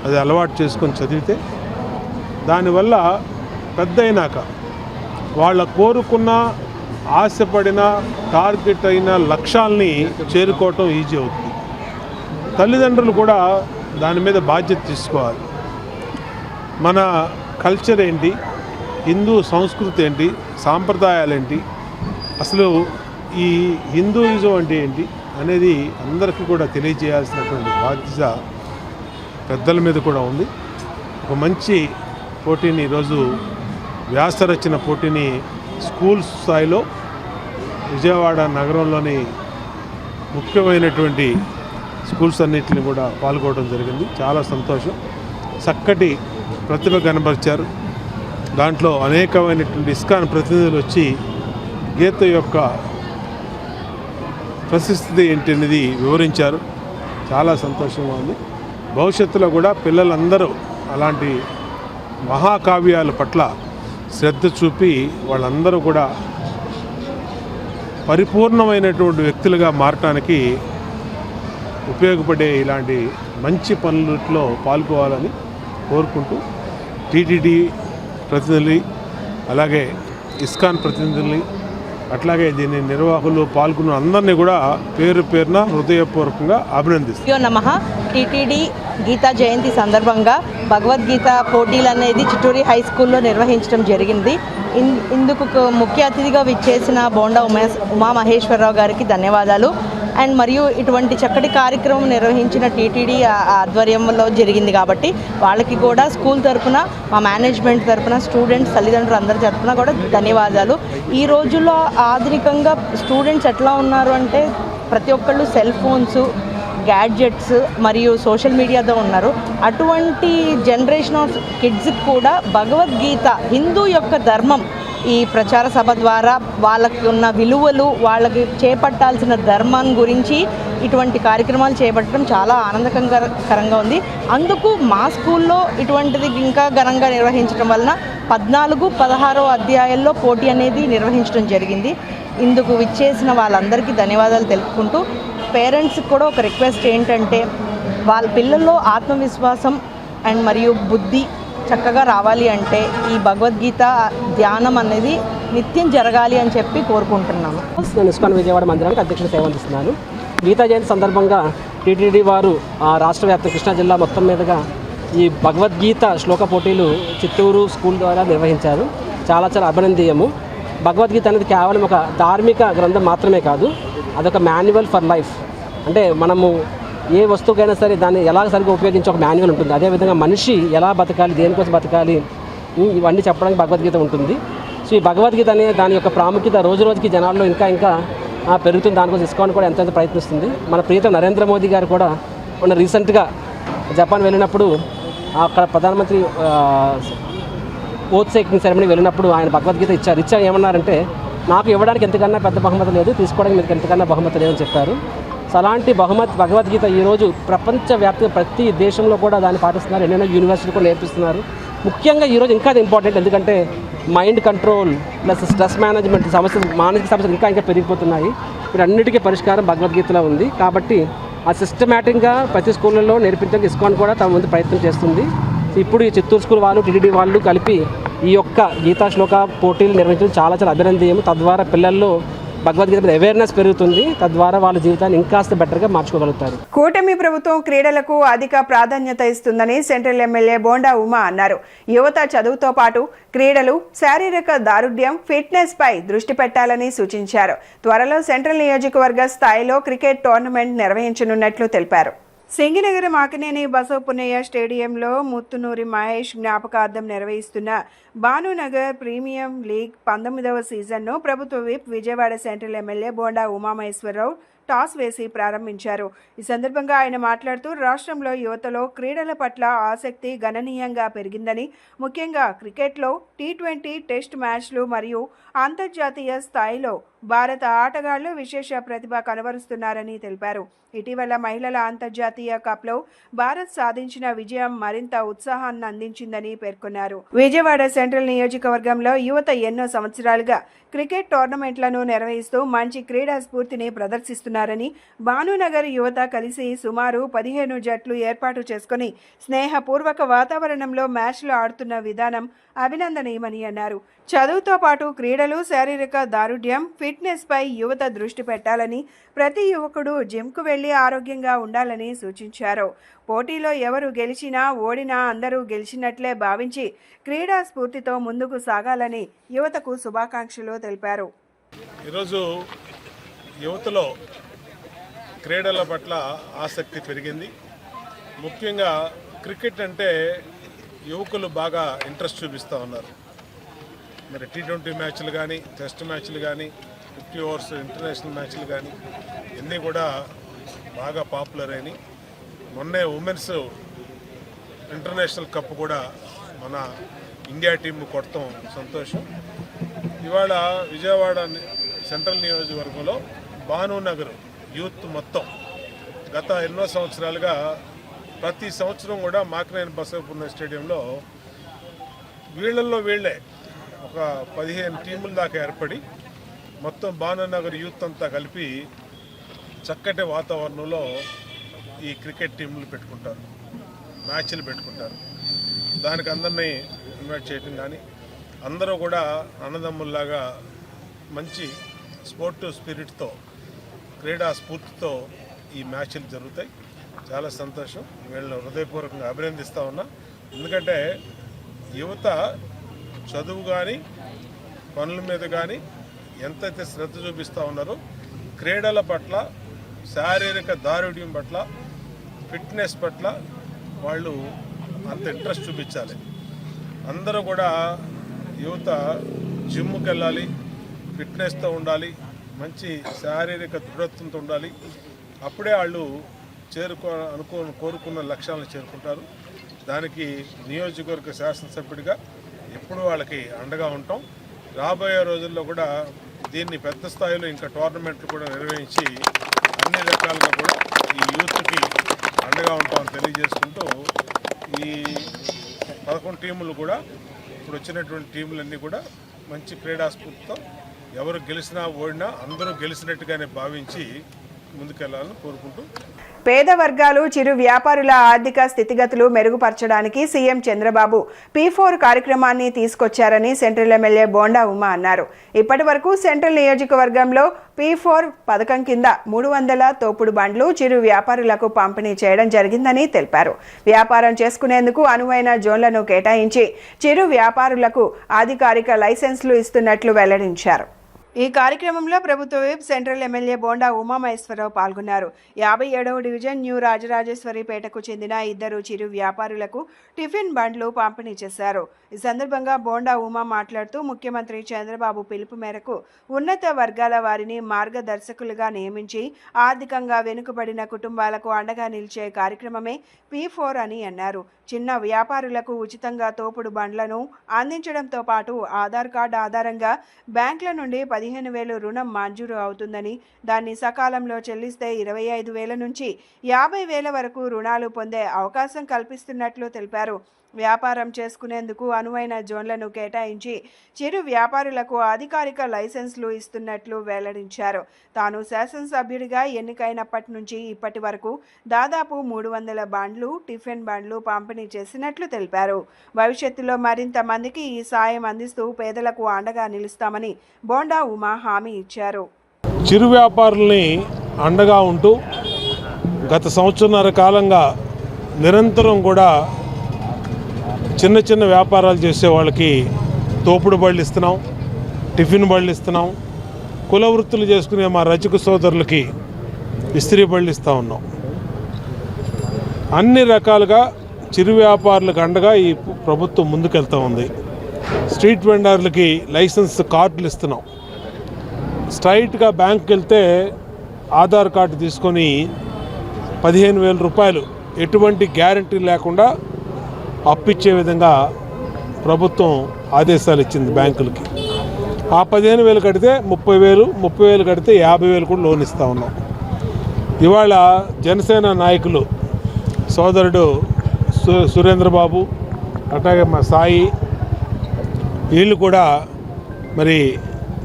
అది అలవాటు చేసుకొని చదివితే దానివల్ల పెద్ద అయినాక వాళ్ళ కోరుకున్న, ఆశపడిన, టార్గెట్ అయిన లక్ష్యాల్ని చేరుకోవటం ఈజీ అవుతుంది. తల్లిదండ్రులు కూడా దాని మీద బాధ్యత తీసుకోవాలి. మన కల్చర్ ఏంటి, హిందూ సంస్కృతి ఏంటి, సాంప్రదాయాలు ఏంటి, అసలు ఈ హిందూయిజం అంటే ఏంటి అనేది అందరికీ కూడా తెలియజేయాల్సినటువంటి బాధ్యత పెద్దల మీద కూడా ఉంది. ఒక మంచి పోటీని ఈరోజు వ్యాసరచన పోటీని స్కూల్ స్థాయిలో విజయవాడ నగరంలోని ముఖ్యమైనటువంటి స్కూల్స్ అన్నింటిని కూడా పాల్గొనడం జరిగింది. చాలా సంతోషం. చక్కటి ప్రతిభ కనబరిచారు. దాంట్లో అనేకమైనటువంటి ఇస్కాన్ ప్రతినిధులు వచ్చి గీత యొక్క ప్రశస్తి ఏంటి అనేది వివరించారు. చాలా సంతోషంగా ఉంది. భవిష్యత్తులో కూడా పిల్లలందరూ అలాంటి మహాకావ్యాల పట్ల శ్రద్ధ చూపి వాళ్ళందరూ కూడా పరిపూర్ణమైనటువంటి వ్యక్తులుగా మారటానికి ఉపయోగపడే ఇలాంటి మంచి పనులలో పాల్గొవాలని కోరుకుంటూ టీటీడీ ప్రతినిధులు, అలాగే ఇస్కాన్ ప్రతినిధుల్ని, అట్లాగే దీని నిర్వాహకులు పాల్గొన్న అందరినీ కూడా పేరు పేరున హృదయపూర్వకంగా అభినందిస్తాను. నమః. టీటీడీ గీతా జయంతి సందర్భంగా భగవద్గీత పోటీలు అనేది చిట్టూరి హై స్కూల్లో నిర్వహించడం జరిగింది. ఇందుకు ముఖ్య అతిథిగా విచ్చేసిన బోండా ఉమామహేశ్వరరావు గారికి ధన్యవాదాలు. అండ్ మరియు ఇటువంటి చక్కటి కార్యక్రమం నిర్వహించిన టీటీడీ ఆధ్వర్యంలో జరిగింది కాబట్టి వాళ్ళకి కూడా స్కూల్ తరఫున, మా మేనేజ్మెంట్ తరఫున, స్టూడెంట్స్ తల్లిదండ్రులు అందరి తరఫున కూడా ధన్యవాదాలు. ఈ రోజుల్లో ఆధునికంగా స్టూడెంట్స్ ఎట్లా ఉన్నారు అంటే ప్రతి ఒక్కళ్ళు సెల్ ఫోన్స్, గ్యాడ్జెట్స్ మరియు సోషల్ మీడియాతో ఉన్నారు. అటువంటి జనరేషన్ ఆఫ్ కిడ్స్కి కూడా భగవద్గీత, హిందూ యొక్క ధర్మం, ఈ ప్రచార సభ ద్వారా వాళ్ళకి ఉన్న విలువలు, వాళ్ళకి చేపట్టాల్సిన ధర్మం గురించి ఇటువంటి కార్యక్రమాలు చేపట్టడం చాలా ఆనందకరంగా ఉంది. అందుకు మా స్కూల్లో ఇటువంటిది ఇంకా ఘనంగా నిర్వహించడం వలన 14, 16 అధ్యాయాల్లో పోటీ అనేది నిర్వహించడం జరిగింది. ఇందుకు విచ్చేసిన వాళ్ళందరికీ ధన్యవాదాలు తెలుపుకుంటూ, పేరెంట్స్కి కూడా ఒక రిక్వెస్ట్ ఏంటంటే వాళ్ళ పిల్లల్లో ఆత్మవిశ్వాసం అండ్ మరియు బుద్ధి చక్కగా రావాలి అంటే ఈ భగవద్గీత ధ్యానం అనేది నిత్యం జరగాలి అని చెప్పి కోరుకుంటున్నాను. నేను ఇస్కాన్ విజయవాడ మందిరానికి అధ్యక్షుడు సేవ అందిస్తున్నాను. గీతా జయంతి సందర్భంగా టీటీడీ వారు రాష్ట్ర వ్యాప్త కృష్ణా జిల్లా మొత్తం మీదుగా ఈ భగవద్గీత శ్లోక పోటీలు చిత్తూరు స్కూల్ ద్వారా నిర్వహించారు. చాలా అభినందనీయము. భగవద్గీత అనేది కేవలం ఒక ధార్మిక గ్రంథం మాత్రమే కాదు, అదొక మాన్యువల్ ఫర్ లైఫ్. అంటే మనము ఏ వస్తువుకైనా సరే దాన్ని ఎలా సరిగ్గా ఉపయోగించే ఒక మాన్యువల్ ఉంటుంది. అదేవిధంగా మనిషి ఎలా బతకాలి, దేనికోసం బతకాలి, ఇవన్నీ చెప్పడానికి భగవద్గీత ఉంటుంది. సో ఈ భగవద్గీత అనే దాని యొక్క ప్రాముఖ్యత రోజు రోజుకి జనాల్లో ఇంకా పెరుగుతుంది. దానికోసం ఇస్కాన్ కూడా ఎంతో ప్రయత్నిస్తుంది. మన ప్రియతమ నరేంద్ర మోదీ గారు కూడా మొన్న రీసెంట్గా జపాన్ వెళ్ళినప్పుడు అక్కడ ప్రధానమంత్రి ఓత్ టేకింగ్ సెరమనీ వెళ్ళినప్పుడు ఆయన భగవద్గీత ఇచ్చారు. ఏమన్నారంటే, నాకు ఇవ్వడానికి ఎంతకన్నా పెద్ద బహుమతి లేదు, తీసుకోవడానికి మీకు ఎంతకన్నా బహుమతి లేదని చెప్పారు. సో అలాంటి భగవద్గీత ఈరోజు ప్రపంచవ్యాప్తంగా ప్రతి దేశంలో కూడా దాన్ని పాటిస్తున్నారు. ఎన్నెన్నో యూనివర్సిటీలు కూడా నేర్పిస్తున్నారు. ముఖ్యంగా ఈరోజు ఇంకా అది ఇంపార్టెంట్, ఎందుకంటే mind control plus stress management సమస్యలు, మానసిక సమస్యలు ఇంకా పెరిగిపోతున్నాయి. వీటన్నిటికీ పరిష్కారం భగవద్గీతలో ఉంది. కాబట్టి ఆ సిస్టమేటిక్గా ప్రతి స్కూళ్ళలో నేర్పించడానికి ఇస్కాన్ కూడా తమ ముందు ప్రయత్నం చేస్తుంది. ఇప్పుడు ఈ చిత్తూరు స్కూల్ వాళ్ళు, టీటీడీ వాళ్ళు కలిపి ఈ యొక్క గీతా శ్లోక పోటీలు నిర్వహించడం చాలా అభినందనీయం. తద్వారా పిల్లల్లో భగవద్గీత మీద అవేర్నెస్ పెరుగుతుంది. తద్వారా వాళ్ళ జీవితాన్ని ఇంకాస్త బెటర్గా మార్చుకోగలుగుతారు. కూటమి ప్రభుత్వం క్రీడలకు అధిక ప్రాధాన్యత ఇస్తుందని సెంట్రల్ ఎమ్మెల్యే బోండా ఉమా అన్నారు. యువత చదువుతో పాటు క్రీడలు, శారీరక దారుఢ్యం, ఫిట్నెస్ పై దృష్టి పెట్టాలని సూచించారు. త్వరలో సెంట్రల్ నియోజకవర్గ స్థాయిలో క్రికెట్ టోర్నమెంట్ నిర్వహించనున్నట్లు తెలిపారు. సింగినగరం ఆకినేని బసవపున్నయ్య స్టేడియంలో ముత్తునూరి మహేష్ జ్ఞాపకార్థం నిర్వహిస్తున్న భానునగర్ ప్రీమియం లీగ్ 19వ సీజన్ను ప్రభుత్వ whip Vijayawada central MLA Bonda Umamaheswara Rao toss వేసి ప్రారంభించారు. ఈ సందర్భంగా ఆయన మాట్లాడుతూ రాష్ట్రంలో యువతలో క్రీడల పట్ల ఆసక్తి గణనీయంగా పెరిగిందని, ముఖ్యంగా క్రికెట్లో T20 టెస్ట్ మ్యాచ్లు మరియు అంతర్జాతీయ స్థాయిలో భారత ఆటగాళ్లు విశేష ప్రతిభ కనబరుస్తున్నారని తెలిపారు. ఇటీవల మహిళల అంతర్జాతీయ కప్లో భారత్ సాధించిన విజయం మరింత ఉత్సాహాన్ని అందించిందని పేర్కొన్నారు. విజయవాడ సెంట్రల్ నియోజకవర్గంలో యువత ఎన్నో సంవత్సరాలుగా క్రికెట్ టోర్నమెంట్లను నిర్వహిస్తూ మంచి క్రీడా స్ఫూర్తిని ప్రదర్శిస్తున్నారని, భానునగర్ యువత కలిసి సుమారు 15 జట్లు ఏర్పాటు చేసుకుని స్నేహపూర్వక వాతావరణంలో మ్యాచ్లు ఆడుతున్న విధానం అభినందనీయమని అన్నారు. చదువుతో పాటు క్రీడలు, శారీరక దారుఢ్యం, ఫిట్నెస్ పై యువత దృష్టి పెట్టాలని, ప్రతి యువకుడు జిమ్కు వెళ్లి ఆరోగ్యంగా ఉండాలని సూచించారు. పోటీలో ఎవరు గెలిచినా ఓడినా అందరూ గెలిచినట్లే భావించి క్రీడా స్ఫూర్తితో ముందుకు సాగాలని యువతకు శుభాకాంక్షలు తెలిపారు. ఈరోజు యువతలో క్రీడల పట్ల ఆసక్తి పెరిగింది. ముఖ్యంగా క్రికెట్ అంటే యువకులు బాగా ఇంట్రెస్ట్ చూపిస్తూ ఉన్నారు. మరి T20 మ్యాచ్లు కానీ, టెస్ట్ మ్యాచ్లు కానీ, 50 ఓవర్స్ ఇంటర్నేషనల్ మ్యాచ్లు కానీ ఇవన్నీ కూడా బాగా పాపులర్ అయినాయి. మొన్నే ఉమెన్స్ ఇంటర్నేషనల్ కప్ కూడా మన ఇండియా టీం కొడతాం సంతోషం. ఇవాళ విజయవాడ సెంట్రల్ నియోజకవర్గంలో భానునగర్ యూత్ మొత్తం గత ఎన్నో సంవత్సరాలుగా ప్రతి సంవత్సరం కూడా మాకినేని బసవపున్న స్టేడియంలో వీళ్ళే ఒక 15 టీముల దాకా ఏర్పడి మొత్తం భానునగర్ యూత్ అంతా కలిపి చక్కటి వాతావరణంలో ఈ క్రికెట్ టీంలు పెట్టుకుంటారు, మ్యాచ్లు పెట్టుకుంటారు. దానికి అందరినీ ఇన్వైట్ చేయటం కానీ అందరూ కూడా అన్నదమ్ముల్లాగా మంచి స్పోర్టివ్ స్పిరిట్తో క్రీడా స్ఫూర్తితో ఈ మ్యాచ్లు జరుగుతాయి. చాలా సంతోషం. వీళ్ళని హృదయపూర్వకంగా అభినందిస్తూ ఉన్నా. ఎందుకంటే యువత చదువు కానీ పనుల మీద కానీ ఎంతైతే శ్రద్ధ చూపిస్తూ ఉన్నారో క్రీడల పట్ల, శారీరక దారుఢ్యం పట్ల, ఫిట్నెస్ పట్ల వాళ్ళు అంత ఇంట్రెస్ట్ చూపించాలి. అందరూ కూడా యువత జిమ్కి వెళ్ళాలి, ఫిట్నెస్తో ఉండాలి, మంచి శారీరక దృఢత్వంతో ఉండాలి. అప్పుడే వాళ్ళు కోరుకున్న లక్ష్యాలను చేరుకుంటారు. దానికి నియోజకవర్గ శాసనసభ్యుడిగా ఎప్పుడు వాళ్ళకి అండగా ఉంటాం. రాబోయే రోజుల్లో కూడా దీన్ని పెద్ద స్థాయిలో ఇంకా టోర్నమెంట్లు కూడా నిర్వహించి అన్ని రకాలుగా కూడా ఈ యూత్కి అండగా ఉంటామని తెలియజేసుకుంటూ ఈ 11 టీములు కూడా ఇప్పుడు వచ్చినటువంటి టీములన్నీ కూడా మంచి క్రీడా స్ఫూర్తితో ఎవరు గెలిచినా ఓడినా అందరూ గెలిచినట్టుగానే భావించి ముందుకెళ్లాలని కోరుకుంటూ పేద వర్గాలు, చిరు వ్యాపారుల ఆర్థిక స్థితిగతులు మెరుగుపరచడానికి సీఎం చంద్రబాబు P4 కార్యక్రమాన్ని తీసుకొచ్చారని సెంట్రల్ ఎమ్మెల్యే బోండా ఉమా అన్నారు. ఇప్పటి వరకు సెంట్రల్ నియోజకవర్గంలో P4 పథకం కింద 300 తోపుడు బండ్లు చిరు వ్యాపారులకు పంపిణీ చేయడం జరిగిందని తెలిపారు. వ్యాపారం చేసుకునేందుకు అనువైన జోన్లను కేటాయించి చిరు వ్యాపారులకు అధికారిక లైసెన్సులు ఇస్తున్నట్లు వెల్లడించారు. ఈ కార్యక్రమంలో ప్రభుత్వ whip central MLA Bonda Umamaheswara Rao పాల్గొన్నారు. 57వ డివిజన్ న్యూ రాజరాజేశ్వరిపేటకు చెందిన 2 చిరు వ్యాపారులకు టిఫిన్ బండ్లు పంపిణీ చేశారు. ఈ సందర్భంగా బోండా ఉమా మాట్లాడుతూ ముఖ్యమంత్రి చంద్రబాబు పిలుపు మేరకు ఉన్నత వర్గాల వారిని మార్గదర్శకులుగా నియమించి ఆర్థికంగా వెనుకబడిన కుటుంబాలకు అండగా నిలిచే కార్యక్రమమే P4 అని అన్నారు. చిన్న వ్యాపారులకు ఉచితంగా తోపుడు బండ్లను అందించడంతో పాటు ఆధార్ కార్డు ఆధారంగా బ్యాంకుల నుండి 15,000 రుణం మంజూరు అవుతుందని, దాన్ని సకాలంలో చెల్లిస్తే 25,000 నుంచి 50,000 వరకు రుణాలు పొందే అవకాశం కల్పిస్తున్నట్లు తెలిపారు. వ్యాపారం చేసుకునేందుకు అనువైన జోన్లను కేటాయించి చిరు వ్యాపారులకు అధికారిక లైసెన్సులు ఇస్తున్నట్లు వెల్లడించారు. తాను శాసనసభ్యుడిగా ఎన్నికైనప్పటి నుంచి ఇప్పటి వరకు దాదాపు 300 బండ్లు, టిఫిన్ బండ్లు పంపిణీ చేసినట్లు తెలిపారు. భవిష్యత్తులో మరింత మందికి ఈ సాయం అందిస్తూ పేదలకు అండగా నిలుస్తామని బోండా ఉమా హామీ ఇచ్చారు. చిరు వ్యాపారుల్ని అండగా ఉంటూ గత సంవత్సరన్నర కాలంగా నిరంతరం కూడా చిన్న చిన్న వ్యాపారాలు చేసే వాళ్ళకి తోపుడు బళ్ళు ఇస్తున్నాం, టిఫిన్ బళ్ళు ఇస్తున్నాం. కుల వృత్తులు చేసుకునే మా రజక సోదరులకి ఇస్త్రీ బళ్ళు ఇస్తూ ఉన్నాం. అన్ని రకాలుగా చిరు వ్యాపారులకు అండగా ఈ ప్రభుత్వం ముందుకెళ్తూ ఉంది. స్ట్రీట్ వెండర్లకి లైసెన్స్ కార్డులు ఇస్తున్నాం. స్ట్రైట్గా బ్యాంకుకి వెళ్తే ఆధార్ కార్డు తీసుకొని 15,000 రూపాయలు ఎటువంటి గ్యారంటీ లేకుండా అప్పిచ్చే విధంగా ప్రభుత్వం ఆదేశాలు ఇచ్చింది బ్యాంకులకి. ఆ 15,000 కడితే 30,000, 30,000 కడితే 50,000 కూడా లోన్ ఇస్తూ ఉన్నాం. ఇవాళ జనసేన నాయకులు సోదరుడు సురేంద్రబాబు, అట్లాగే మా సాయి, వీళ్ళు కూడా మరి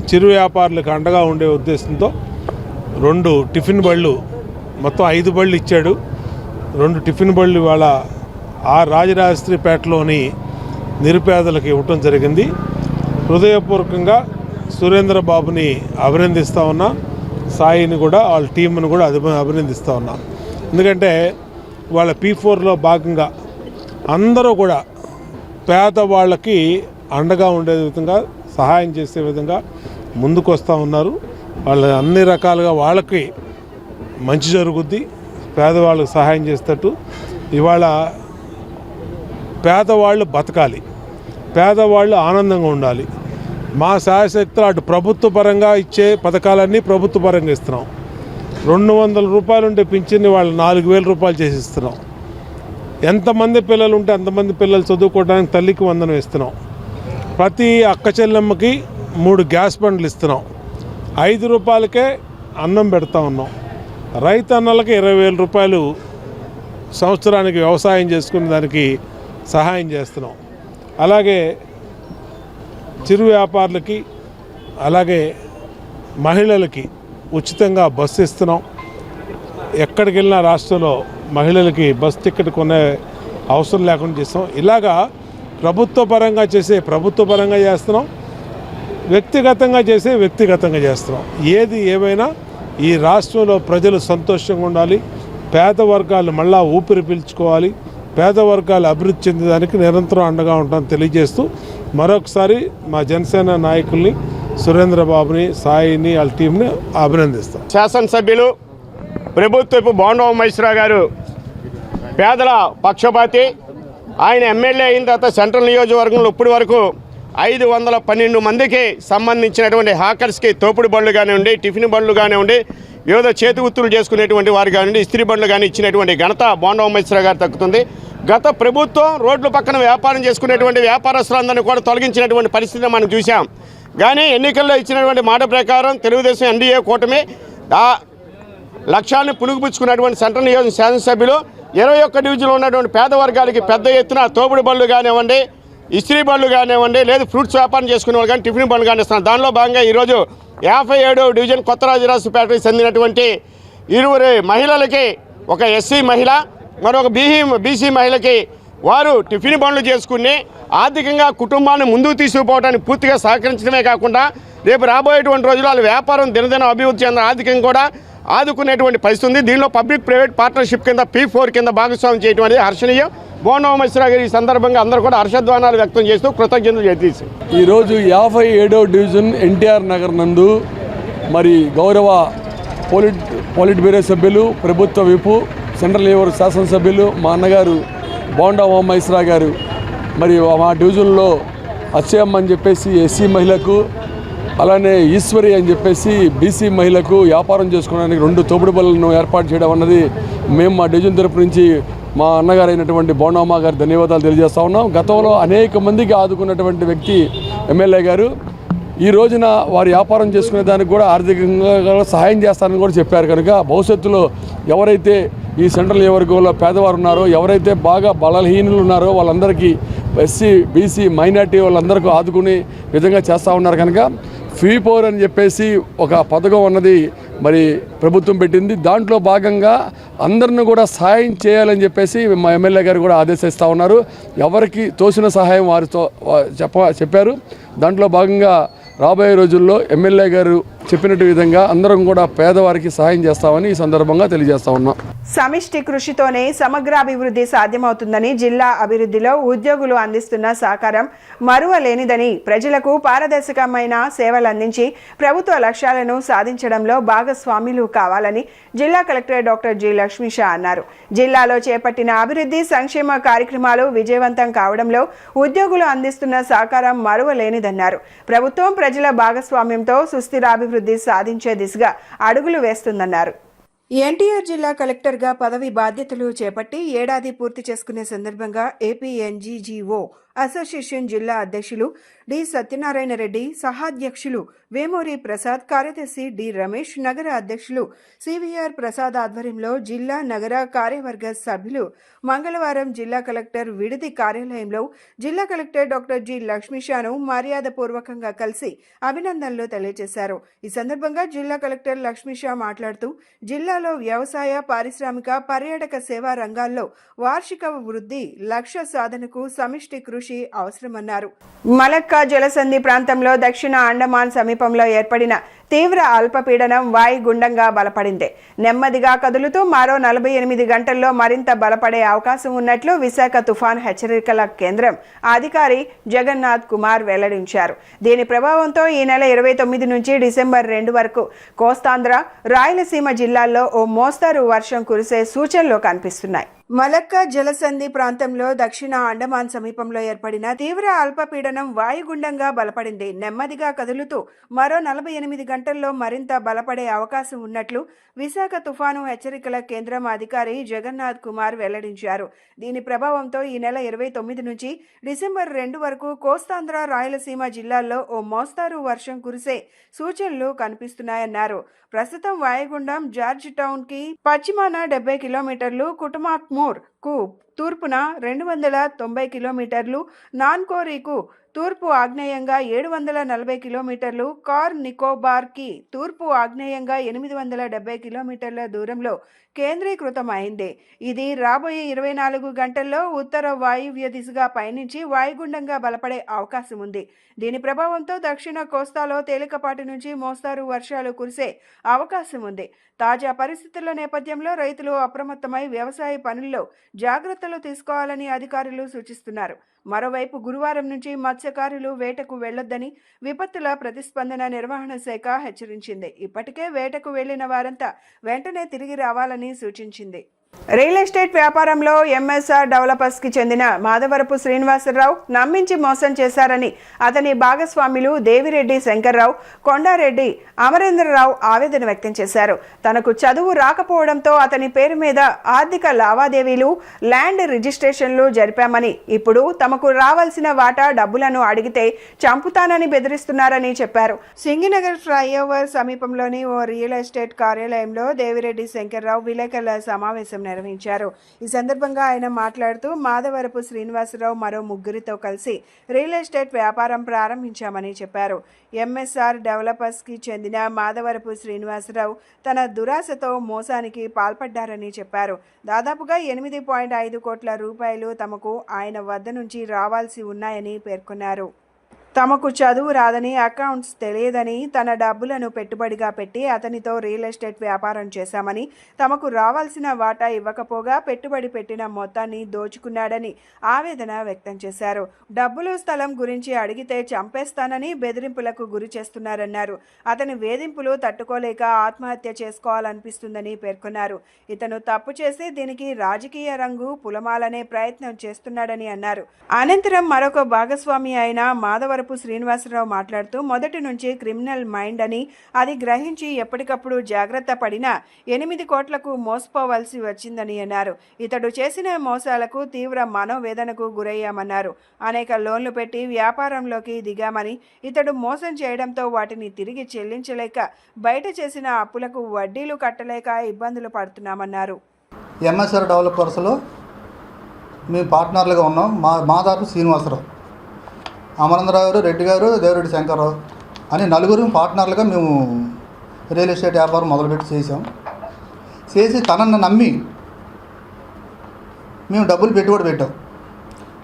చిరు వ్యాపారులకు అండగా ఉండే ఉద్దేశంతో 2 టిఫిన్ బళ్ళు, మొత్తం 5 బళ్ళు ఇచ్చాడు. 2 టిఫిన్ బళ్ళు ఇవాళ ఆ రాజరాజేశ్వరిపేటలోని నిరుపేదలకు ఇవ్వటం జరిగింది. హృదయపూర్వకంగా సురేంద్రబాబుని అభినందిస్తూ ఉన్నా, సాయిని కూడా వాళ్ళ టీంను కూడా అభినందిస్తూ ఉన్నా. ఎందుకంటే వాళ్ళ P4లో భాగంగా అందరూ కూడా పేదవాళ్ళకి అండగా ఉండే విధంగా, సహాయం చేసే విధంగా ముందుకు వస్తూ ఉన్నారు. వాళ్ళ అన్ని రకాలుగా వాళ్ళకి మంచి జరుగుద్ది, పేదవాళ్ళకి సహాయం చేసేటట్టు. ఇవాళ పేదవాళ్ళు బతకాలి, పేదవాళ్ళు ఆనందంగా ఉండాలి. మా శాయశక్తులు అటు ప్రభుత్వ పరంగా ఇచ్చే పథకాలన్నీ ప్రభుత్వ పరంగా ఇస్తున్నాం. 200 రూపాయలు ఉంటే పింఛన్ని వాళ్ళు 4,000 రూపాయలు చేసి ఇస్తున్నాం. ఎంతమంది పిల్లలు ఉంటే అంతమంది పిల్లలు చదువుకోవడానికి తల్లికి వందనం ఇస్తున్నాం. ప్రతి అక్క చెల్లెమ్మకి 3 గ్యాస్ బండ్లు ఇస్తున్నాం. 5 రూపాయలకే అన్నం పెడతా ఉన్నాం. రైతన్నలకు 20,000 రూపాయలు సంవత్సరానికి వ్యవసాయం చేసుకునే దానికి సహాయం చేస్తున్నాం. అలాగే చిరు వ్యాపారులకి అలాగే మహిళలకి ఉచితంగా బస్సు ఇస్తున్నాం. ఎక్కడికి వెళ్ళినా రాష్ట్రంలో మహిళలకి బస్ టికెట్ కొనే అవసరం లేకుండా చేస్తాం. ఇలాగా ప్రభుత్వ పరంగా చేస్తున్నాం, వ్యక్తిగతంగా చేస్తున్నాం. ఏది ఏమైనా ఈ రాష్ట్రంలో ప్రజలు సంతోషంగా ఉండాలి, పేద వర్గాలు మళ్ళా ఊపిరి పీల్చుకోవాలి, పేద వర్గాలు అభివృద్ధి చెందేదానికి నిరంతరం అండగా ఉంటామని తెలియజేస్తూ మరొకసారి మా జనసేన నాయకుల్ని సురేంద్రబాబుని, సాయిని, వాళ్ళ టీంని అభినందిస్తాం. శాసనసభ్యులు ప్రభుత్వపు బోండా ఉమేశ్వరరావు గారు పేదల పక్షపాతి. ఆయన ఎమ్మెల్యే అయిన తర్వాత సెంట్రల్ నియోజకవర్గంలో ఇప్పటి వరకు 512 మందికి సంబంధించినటువంటి హాకర్స్కి తోపుడు బండ్లు కానివ్వండి, టిఫిన్ బండ్లు కానివ్వండి, వివిధ చేతి వృత్తులు చేసుకునేటువంటి వారు కానివ్వండి, ఇస్త్రీ బండ్లు కానీ ఇచ్చినటువంటి ఘనత బోండా ఉమేశ్వరరావు గారు దక్కుతుంది. గత ప్రభుత్వం రోడ్ల పక్కన వ్యాపారం చేసుకునేటువంటి వ్యాపారస్తులందరినీ కూడా తొలగించినటువంటి పరిస్థితిని మనం చూసాం. కానీ ఎన్నికల్లో ఇచ్చినటువంటి మాట ప్రకారం తెలుగుదేశం ఎన్డీఏ కూటమి ఆ లక్ష్యాన్ని పులుగుపుచ్చుకున్నటువంటి సెంట్రల్ నియోజక శాసనసభ్యులు 21 డివిజన్లో ఉన్నటువంటి పేద వర్గాలకి పెద్ద ఎత్తున తోపుడు బండ్లు కానివ్వండి, ఇస్త్రీ బండ్లు కానివ్వండి, లేదు ఫ్రూట్స్ వ్యాపారం చేసుకునే వాళ్ళు కానీ టిఫిన్ బండ్లు కానీ ఇస్తున్నారు. దానిలో భాగంగా ఈరోజు 57వ డివిజన్ కొత్తరాజరాజుపేటకి చెందినటువంటి 20 మహిళలకి, ఒక ఎస్సీ మహిళ మరొక బీసీ మహిళకి వారు టిఫిన్ బండ్లు చేసుకుని ఆర్థికంగా కుటుంబాన్ని ముందుకు తీసుకుపోవడానికి పూర్తిగా సహకరించడమే కాకుండా రేపు రాబోయేటువంటి రోజుల్లో వాళ్ళ వ్యాపారం దినదిన అభివృద్ధి చెందిన ఆర్థికంగా కూడా ఆదుకునేటువంటి పరిస్థితి ఉంది. దీనిలో పబ్లిక్ ప్రైవేట్ పార్ట్నర్షిప్ కింద P4 కింద భాగస్వామ్యం చేయడం అనేది హర్షణీయం. బోండా ఉమేశ్వరరావు గారు ఈ సందర్భంగా అందరూ కూడా హర్షధ్వానాలు వ్యక్తం చేస్తూ కృతజ్ఞతలు చేసి ఈరోజు 57వ డివిజన్ ఎన్టీఆర్ నగర్ నందు మరి గౌరవ పోలిట్ బ్యూరో సభ్యులు, ప్రభుత్వ విపు, సెంట్రల్ నియోజకవర్గ శాసనసభ్యులు మా అన్నగారు బోండా ఉమేశ్వరరావు గారు మరి మా డివిజన్లో అచ్చయ్యమ్మ అని చెప్పేసి ఎస్సీ మహిళకు, అలానే ఈశ్వరి అని చెప్పేసి బీసీ మహిళకు వ్యాపారం చేసుకోవడానికి 2 తోపుడు బళ్ళను ఏర్పాటు చేయడం అన్నది మేము మా డివిజన్ తరపు నుంచి మా అన్నగారు అయినటువంటి బోండమ్మ గారు ధన్యవాదాలు తెలియజేస్తూ ఉన్నాం. గతంలో అనేక మందికి ఆదుకున్నటువంటి వ్యక్తి ఎమ్మెల్యే గారు ఈ రోజున వారు వ్యాపారం చేసుకునే దానికి కూడా ఆర్థికంగా సహాయం చేస్తారని కూడా చెప్పారు. కనుక భవిష్యత్తులో ఎవరైతే ఈ సెంట్రల్ నియోజకవర్గంలో పేదవారు ఉన్నారో, ఎవరైతే బాగా బలహీనులు ఉన్నారో వాళ్ళందరికీ ఎస్సీ బీసీ మైనార్టీ వాళ్ళందరికీ ఆదుకునే విధంగా చేస్తూ ఉన్నారు. కనుక P4 అని చెప్పేసి ఒక పథకం అన్నది మరి ప్రభుత్వం పెట్టింది. దాంట్లో భాగంగా అందరిని కూడా సహాయం చేయాలని చెప్పేసి మా ఎమ్మెల్యే గారు కూడా ఆదేశిస్తూ ఉన్నారు. ఎవరికి తోసిన సహాయం వారితో చెప్పారు. దాంట్లో భాగంగా రాబోయే రోజుల్లో ఎమ్మెల్యే గారు చెప్పినట్టు విధంగా అందరం కూడా పేదవారికి సహాయం చేస్తామని ఈ సందర్భంగా తెలియజేస్తా ఉన్నాం. సమిష్టి కృషితోనే సమగ్రాభివృద్ధి సాధ్యమవుతుందని, జిల్లా అభివృద్ధిలో ఉద్యోగులు అందిస్తున్న సహకారం మరువలేనిదని, ప్రజలకు పారదర్శకమైన సేవలు అందించి ప్రభుత్వ లక్ష్యాలను సాధించడంలో భాగస్వాములు కావాలని జిల్లా కలెక్టర్ డాక్టర్ జి లక్ష్మీషా అన్నారు. జిల్లాలో చేపట్టిన అభివృద్ధి సంక్షేమ కార్యక్రమాలు విజయవంతం కావడంలో ఉద్యోగులు అందిస్తున్న సహకారం మరువలేనిదన్నారు. ప్రభుత్వం ప్రజల భాగస్వామ్యంతో సుస్థిరాభివృద్ధి సాధించే దిశగా అడుగులు వేస్తుందన్నారు. ఎన్టీఆర్ జిల్లా కలెక్టర్గా పదవి బాధ్యతలు చేపట్టి ఏడాది పూర్తి చేసుకునే సందర్భంగా ఏపీ ఎన్జీజీఓ అసోసియేషన్ జిల్లా అధ్యక్షులు డి సత్యనారాయణ రెడ్డి, సహాధ్యక్షులు వేమూరి ప్రసాద్, కార్యదర్శి డి రమేష్, నగర అధ్యక్షులు సివిఆర్ ప్రసాద్ ఆధ్వర్యంలో జిల్లా నగర కార్యవర్గ సభ్యులు మంగళవారం జిల్లా కలెక్టర్ విడిది కార్యాలయంలో జిల్లా కలెక్టర్ డాక్టర్ జి లక్ష్మీషాను మర్యాదపూర్వకంగా కలిసి అభినందనలు తెలియజేశారు. ఈ సందర్భంగా జిల్లా కలెక్టర్ లక్ష్మీషా మాట్లాడుతూ జిల్లాలో వ్యవసాయ, పారిశ్రామిక, పర్యాటక సేవా రంగాల్లో వార్షిక వృద్ధి లక్ష్య సాధనకు సమిష్టి కృషి అవసరమన్నారు. మలక్కా జలసంధి ప్రాంతంలో దక్షిణ అండమాన్ సమీపంలో ఏర్పడిన తీవ్ర అల్పపీడనం వాయుగుండంగా బలపడింది. నెమ్మదిగా కదులుతూ మరో 48 గంటల్లో మరింత బలపడే అవకాశం ఉన్నట్లు విశాఖ తుఫాన్ హెచ్చరికల కేంద్రం అధికారి జగన్నాథ్ కుమార్ వెల్లడించారు. దీని ప్రభావంతో ఈ నెల 29 నుంచి డిసెంబర్ 2 వరకు కోస్తాంధ్ర, రాయలసీమ జిల్లాల్లో ఓ మోస్తరు వర్షం కురిసే సూచనలు కనిపిస్తున్నాయి. మలక్కా జలసంధి ప్రాంతంలో దక్షిణ అండమాన్ సమీపంలో ఏర్పడిన తీవ్ర అల్పపీడనం వాయుగుండంగా బలపడింది. నెమ్మదిగా కదులుతూ మరో 48 గంటల్లో మరింత బలపడే అవకాశం ఉన్నట్లు విశాఖ తుఫాను హెచ్చరికల కేంద్రం అధికారి జగన్నాథ్ కుమార్ వెల్లడించారు. దీని ప్రభావంతో ఈ నెల 29 నుంచి డిసెంబర్ 2 వరకు కోస్తాంధ్ర, రాయలసీమ జిల్లాల్లో ఓ మోస్తారు వర్షం కురిసే సూచనలు కనిపిస్తున్నాయన్నారు. ప్రస్తుతం వాయుగుండం జార్జ్ టౌన్ కి పశ్చిమాన 70 కిలోమీటర్లు, కుటుమాక్మూర్ కు తూర్పున 290 కిలోమీటర్లు, నాన్కోరీకు తూర్పు ఆగ్నేయంగా 740 కిలోమీటర్లు, కార్ నికోబార్ కి తూర్పు ఆగ్నేయంగా 870 కిలోమీటర్ల దూరంలో కేంద్రీకృతం అయింది. ఇది రాబోయే 24 గంటల్లో ఉత్తర వాయువ్య దిశగా పయనించి వాయుగుండంగా బలపడే అవకాశం ఉంది. దీని ప్రభావంతో దక్షిణ కోస్తాలో తేలికపాటి నుంచి మోస్తారు వర్షాలు కురిసే అవకాశం ఉంది. తాజా పరిస్థితుల నేపథ్యంలో రైతులు అప్రమత్తమై వ్యవసాయ పనుల్లో జాగ్రత్తలు తీసుకోవాలని అధికారులు సూచిస్తున్నారు. మరోవైపు గురువారం నుంచి మత్స్యకారులు వేటకు వెళ్లొద్దని విపత్తుల ప్రతిస్పందన నిర్వహణ శాఖ హెచ్చరించింది. ఇప్పటికే వేటకు వెళ్లిన వారంతా వెంటనే తిరిగి రావాలని సూచించింది. రియల్ ఎస్టేట్ వ్యాపారంలో ఎంఎస్ఆర్ డెవలపర్స్ కి చెందిన మాధవరపు శ్రీనివాసరావు నమ్మించి మోసం చేశారని అతని భాగస్వాములు దేవిరెడ్డి శంకర్రావు, కొండారెడ్డి అమరేంద్రరావు ఆవేదన వ్యక్తం చేశారు. తనకు చదువు రాకపోవడంతో అతని పేరు మీద ఆర్థిక లావాదేవీలు, ల్యాండ్ రిజిస్ట్రేషన్లు జరిపామని, ఇప్పుడు తమకు రావాల్సిన వాటా డబ్బులను అడిగితే చంపుతానని బెదిరిస్తున్నారని చెప్పారు. సింగినగర్ ఫ్లైఓవర్ సమీపంలోని ఓ రియల్ ఎస్టేట్ కార్యాలయంలో దేవిరెడ్డి శంకర్రావు విలేకరుల సమావేశం నిర్వహించారు. ఈ సందర్భంగా ఆయన మాట్లాడుతూ మాధవరపు శ్రీనివాసరావు మరో ముగ్గురితో కలిసి రియల్ ఎస్టేట్ వ్యాపారం ప్రారంభించామని చెప్పారు. ఎంఎస్ఆర్ డెవలపర్స్ కి చెందిన మాధవరపు శ్రీనివాసరావు తన దురాశతో మోసానికి పాల్పడ్డారని చెప్పారు. దాదాపుగా 8.5 కోట్ల రూపాయలు తమకు ఆయన వద్ద నుంచి రావాల్సి ఉన్నాయని పేర్కొన్నారు. తమకు చదువు రాదని, అకౌంట్స్ తెలియదని తన డబ్బులను పెట్టుబడిగా పెట్టి అతనితో రియల్ ఎస్టేట్ వ్యాపారం చేశామని, తమకు రావాల్సిన వాటా ఇవ్వకపోగా పెట్టుబడి పెట్టిన మొత్తాన్ని దోచుకున్నాడని ఆవేదన వ్యక్తం చేశారు. డబ్బులు, స్థలం గురించి అడిగితే చంపేస్తానని బెదిరింపులకు గురి చేస్తున్నారన్నారు. అతని వేధింపులు తట్టుకోలేక ఆత్మహత్య చేసుకోవాలనిపిస్తుందని పేర్కొన్నారు. ఇతను తప్పు చేసి దీనికి రాజకీయ రంగు పులమాలనే ప్రయత్నం చేస్తున్నాడని అన్నారు. అనంతరం మరొక భాగస్వామి అయిన మాధవరపు శ్రీనివాసరావు మాట్లాడుతూ మొదటి నుంచి క్రిమినల్ మైండ్ అని, అది గ్రహించి ఎప్పటికప్పుడు జాగ్రత్త పడినా 8 కోట్లకు మోసపోవలసి వచ్చిందని అన్నారు. ఇతడు చేసిన మోసాలకు తీవ్ర మనోవేదనకు గురయ్యామన్నారు. అనేక లోన్లు పెట్టి వ్యాపారంలోకి దిగామని, ఇతడు మోసం చేయడంతో వాటిని తిరిగి చెల్లించలేక బయట చేసిన అప్పులకు వడ్డీలు కట్టలేక ఇబ్బందులు పడుతున్నామన్నారు. ఎంఎస్ఆర్ డెవలపర్స్లో మేము పార్ట్నర్లుగా ఉన్నాం. మాధవరపు శ్రీనివాసరావు, అమరేంద్రరావు గారు, రెడ్డి గారు, దేవిరెడ్డి శంకర్రావు అని నలుగురు పార్ట్నర్లుగా మేము రియల్ ఎస్టేట్ వ్యాపారం మొదలుపెట్టి చేసి తనನ್ನು నమ్మి మేము డబ్బులు పెట్టుబడి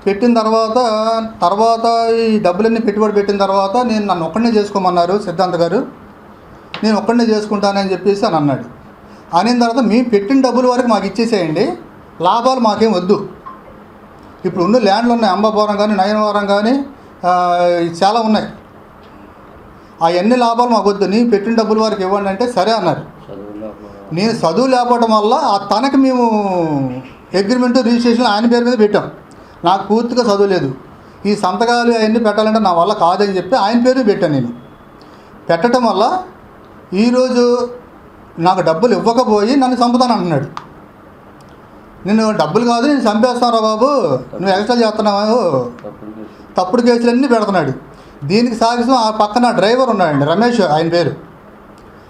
పెట్టిన తర్వాత ఈ డబ్బులన్నీ పెట్టుబడి పెట్టిన తర్వాత నన్ను ఒక్కడనే చేసుకోమన్నారు సిద్ధాంత్ గారు. నేను ఒక్కడనే చేసుకుంటానని చెప్పేసి అని అన్నాడు. అనిన తర్వాత మేము పెట్టిన డబ్బుల వరకు మాకు ఇచ్చేసేయండి, లాభాలు మాకేం వద్దు. ఇప్పుడు ఉన్న ల్యాండ్లు ఉన్నాయి, అంబాపురం కానీ, నయనవరం కానీ చాలా ఉన్నాయి. అవన్నీ లాభాలు మాకు వద్దు, నీ పెట్టిన డబ్బుల వరకు ఇవ్వండి అంటే సరే అన్నారు. నేను చదువు లేకపోవడం వల్ల తనకి మేము అగ్రిమెంట్, రిజిస్ట్రేషన్ ఆయన పేరు మీద పెట్టాం. నాకు పూర్తిగా చదువు లేదు, ఈ సంతకాలు అవన్నీ పెట్టాలంటే నా వల్ల కాదని చెప్పి ఆయన పేరు పెట్టాను. నేను పెట్టడం వల్ల ఈరోజు నాకు డబ్బులు ఇవ్వకపోయి నన్ను చంపుతాను అంటున్నాడు. నేను డబ్బులు కాదు, నేను చంపేస్తాను బాబు, నువ్వు ఎక్స్ట్రా చేస్తున్నావు, తప్పుడు కేసులన్నీ పెడుతున్నాడు. దీనికి సాగిస్తూ ఆ పక్కన డ్రైవర్ ఉన్నాడండి, రమేష్ ఆయన పేరు.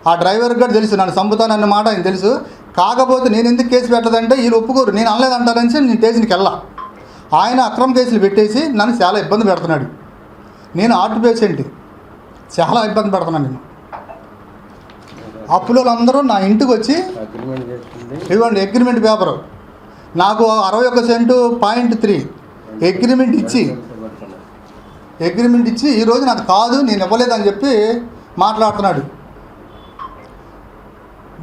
ఆ డ్రైవర్కి కూడా తెలుసు నన్ను చంపుతానన్న మాట ఆయన తెలుసు. కాకపోతే నేను ఎందుకు కేసు పెట్టదంటే వీళ్ళు ఒప్పుకోరు, నేను అనలేదంటారని నేను స్టేషన్కి వెళ్ళా. ఆయన అక్రమ కేసులు పెట్టేసి నన్ను చాలా ఇబ్బంది పెడుతున్నాడు. నేను హార్ట్ పేషెంట్, చాలా ఇబ్బంది పెడుతున్నాను. నేను అప్పులో అందరూ నా ఇంటికి వచ్చి ఇవ్వండి అగ్రిమెంట్ పేపరు, నాకు 61 సెంటు .3 అగ్రిమెంట్ ఇచ్చి ఈరోజు నాకు కాదు, నేను ఇవ్వలేదని చెప్పి మాట్లాడుతున్నాడు.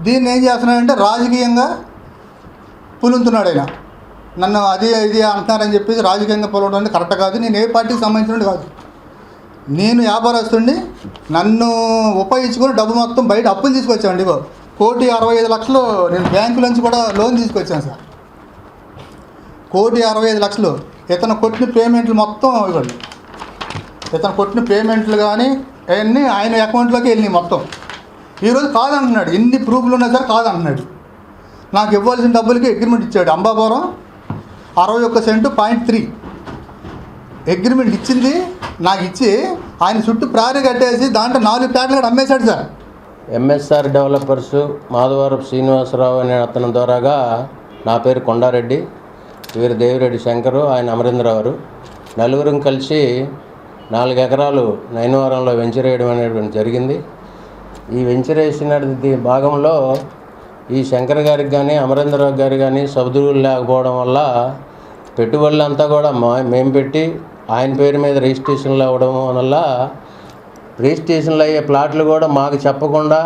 దీన్ని ఏం చేస్తున్నాడంటే రాజకీయంగా పులుతున్నాడు ఆయన. నన్ను అది ఇది అంటున్నారని చెప్పేసి రాజకీయంగా పులవడం అంటే కరెక్ట్ కాదు. నేను ఏ పార్టీకి సంబంధించినట్టు కాదు, నేను వ్యాపారస్తుడిని. నన్ను ఉపయోగించుకొని డబ్బు మొత్తం బయట అప్పులు తీసుకొచ్చామండి. 1,65,00,000 నేను బ్యాంకు నుంచి కూడా లోన్ తీసుకొచ్చాను సార్. 1,65,00,000 ఇతను కొట్టిన పేమెంట్లు మొత్తం ఇవ్వండి. ఇతను కొట్టిన పేమెంట్లు కానీ అవన్నీ ఆయన అకౌంట్లోకి వెళ్ళినాయి మొత్తం. ఈరోజు కాదంటున్నాడు, ఎన్ని ప్రూఫ్లు ఉన్నా సరే కాదంటున్నాడు. నాకు ఇవ్వాల్సిన డబ్బులకి అగ్రిమెంట్ ఇచ్చాడు. అంబాపురం 61 సెంటు 0.3 అగ్రిమెంట్ ఇచ్చింది నాకు ఇచ్చి ఆయన చుట్టూ ప్రారీ కట్టేసి దాంట్లో 4 ప్లాట్లు కూడా అమ్మేశాడు sir. MSR developers Madhavarapu Srinivasarao అనే అతని ద్వారాగా నా పేరు కొండారెడ్డి, వీరు దేవిరెడ్డి శంకరు, ఆయన అమరేంద్రరావు, నలుగురం కలిసి 4 ఎకరాలు నైనవరంలో వెంచర్ వేయడం అనేటువంటి జరిగింది. ఈ వెంచర్ వేసిన భాగంలో ఈ శంకర్ గారికి కానీ అమరేంద్రరావు గారికి కానీ సబ్దులు లేకపోవడం వల్ల పెట్టుబడులంతా కూడా మేము పెట్టి ఆయన పేరు మీద రిజిస్ట్రేషన్లు అవ్వడం వల్ల రిజిస్ట్రేషన్లు అయ్యే ప్లాట్లు కూడా మాకు చెప్పకుండా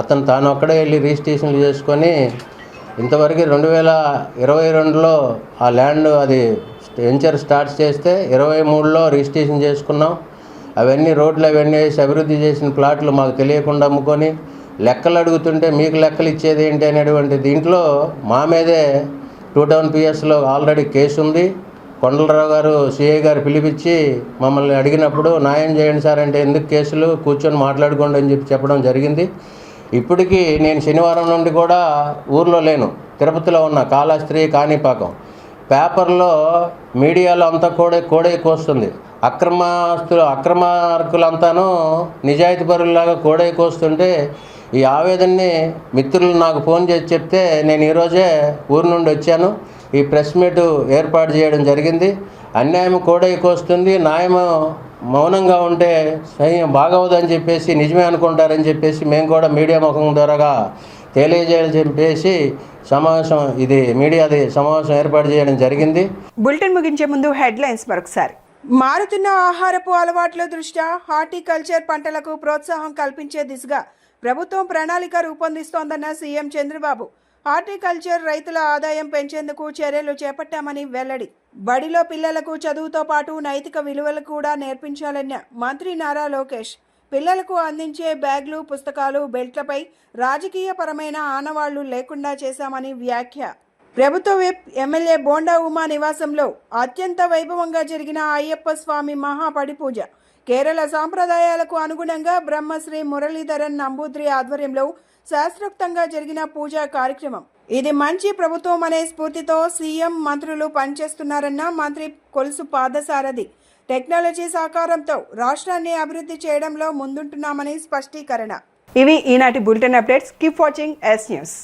అతను తాను ఒక్కడే వెళ్ళి రిజిస్ట్రేషన్లు చేసుకొని ఇంతవరకు 2022లో ఆ ల్యాండ్ అది వెంచర్ స్టార్ట్ చేస్తే 23లో రిజిస్ట్రేషన్ చేసుకున్నాం. అవన్నీ రోడ్లు అవన్నీ వేసి అభివృద్ధి చేసిన ప్లాట్లు మాకు తెలియకుండా అమ్ముకొని లెక్కలు అడుగుతుంటే మీకు లెక్కలు ఇచ్చేది ఏంటి అనేటువంటి దీంట్లో మా మీదే 2 టౌన్ పిఎస్లో ఆల్రెడీ కేసు ఉంది. కొండలరావు గారు సిఐ గారు పిలిపించి మమ్మల్ని అడిగినప్పుడు న్యాయం చేయండి సార్ అంటే ఎందుకు కేసులు, కూర్చొని మాట్లాడుకోండి అని చెప్పడం జరిగింది. ఇప్పటికీ నేను శనివారం నుండి కూడా ఊర్లో లేను, తిరుపతిలో ఉన్న కాళహస్త్రి కాణిపాకం. పేపర్లో మీడియాలో అంతా కోడే కోస్తుంది. అక్రమార్కులంతాను నిజాయితీ పరుల్లాగా కోడే కోస్తుంటే ఈ ఆవేదనని మిత్రులు నాకు ఫోన్ చేసి చెప్తే నేను ఈరోజే ఊరు నుండి వచ్చాను. ఈ ప్రెస్ మీట్ ఏర్పాటు చేయడం జరిగింది. అన్యాయం కోడే కోస్తుంది, న్యాయం మౌనంగా ఉంటే బాగవదని చెప్పేసి నిజమే అనుకుంటారని చెప్పేసి మేము కూడా మీడియా ముఖం ద్వారాగా తెలియజేయాలని చెప్పేసి మీడియాది సమావేశం ఏర్పాటు చేయడం జరిగింది. బులెటిన్ ముగించే ముందు హెడ్లైన్స్ మరొకసారి. మారుతున్న ఆహారపు అలవాట్ల దృష్ట్యా హార్టికల్చర్ పంటలకు ప్రోత్సాహం కల్పించే దిశగా ప్రభుత్వం ప్రణాళిక రూపొందిస్తోందన్న సీఎం చంద్రబాబు. హార్టికల్చర్ రైతుల ఆదాయం పెంచేందుకు చర్యలు చేపట్టామని వెల్లడి. బడిలో పిల్లలకు చదువుతో పాటు నైతిక విలువలు కూడా నేర్పించాలన్న మంత్రి నారా లోకేష్. పిల్లలకు అందించే బ్యాగులు, పుస్తకాలు, బెల్ట్లపై రాజకీయపరమైన ఆనవాళ్లు లేకుండా చేశామని వ్యాఖ్య. ప్రభుత్వ విప్ ఎమ్మెల్యే బోండా ఉమా నివాసంలో అత్యంత వైభవంగా జరిగిన అయ్యప్ప స్వామి మహాపడి పూజ. కేరళ సాంప్రదాయాలకు అనుగుణంగా బ్రహ్మశ్రీ మురళీధరన్ నంబూద్రి ఆధ్వర్యంలో శాస్త్రోక్తంగా జరిగిన పూజా కార్యక్రమం. ఇది మంచి ప్రభుత్వం అనే స్ఫూర్తితో సీఎం, మంత్రులు పనిచేస్తున్నారన్న మంత్రి కొలుసు పాదసారథి. టెక్నాలజీ సహకారంతో రాష్ట్రాన్ని అభివృద్ధి చేయడంలో ముందుంటున్నామని స్పష్టీకరణ. ఇవి ఈనాటి bulletin updates. Keep watching yes news.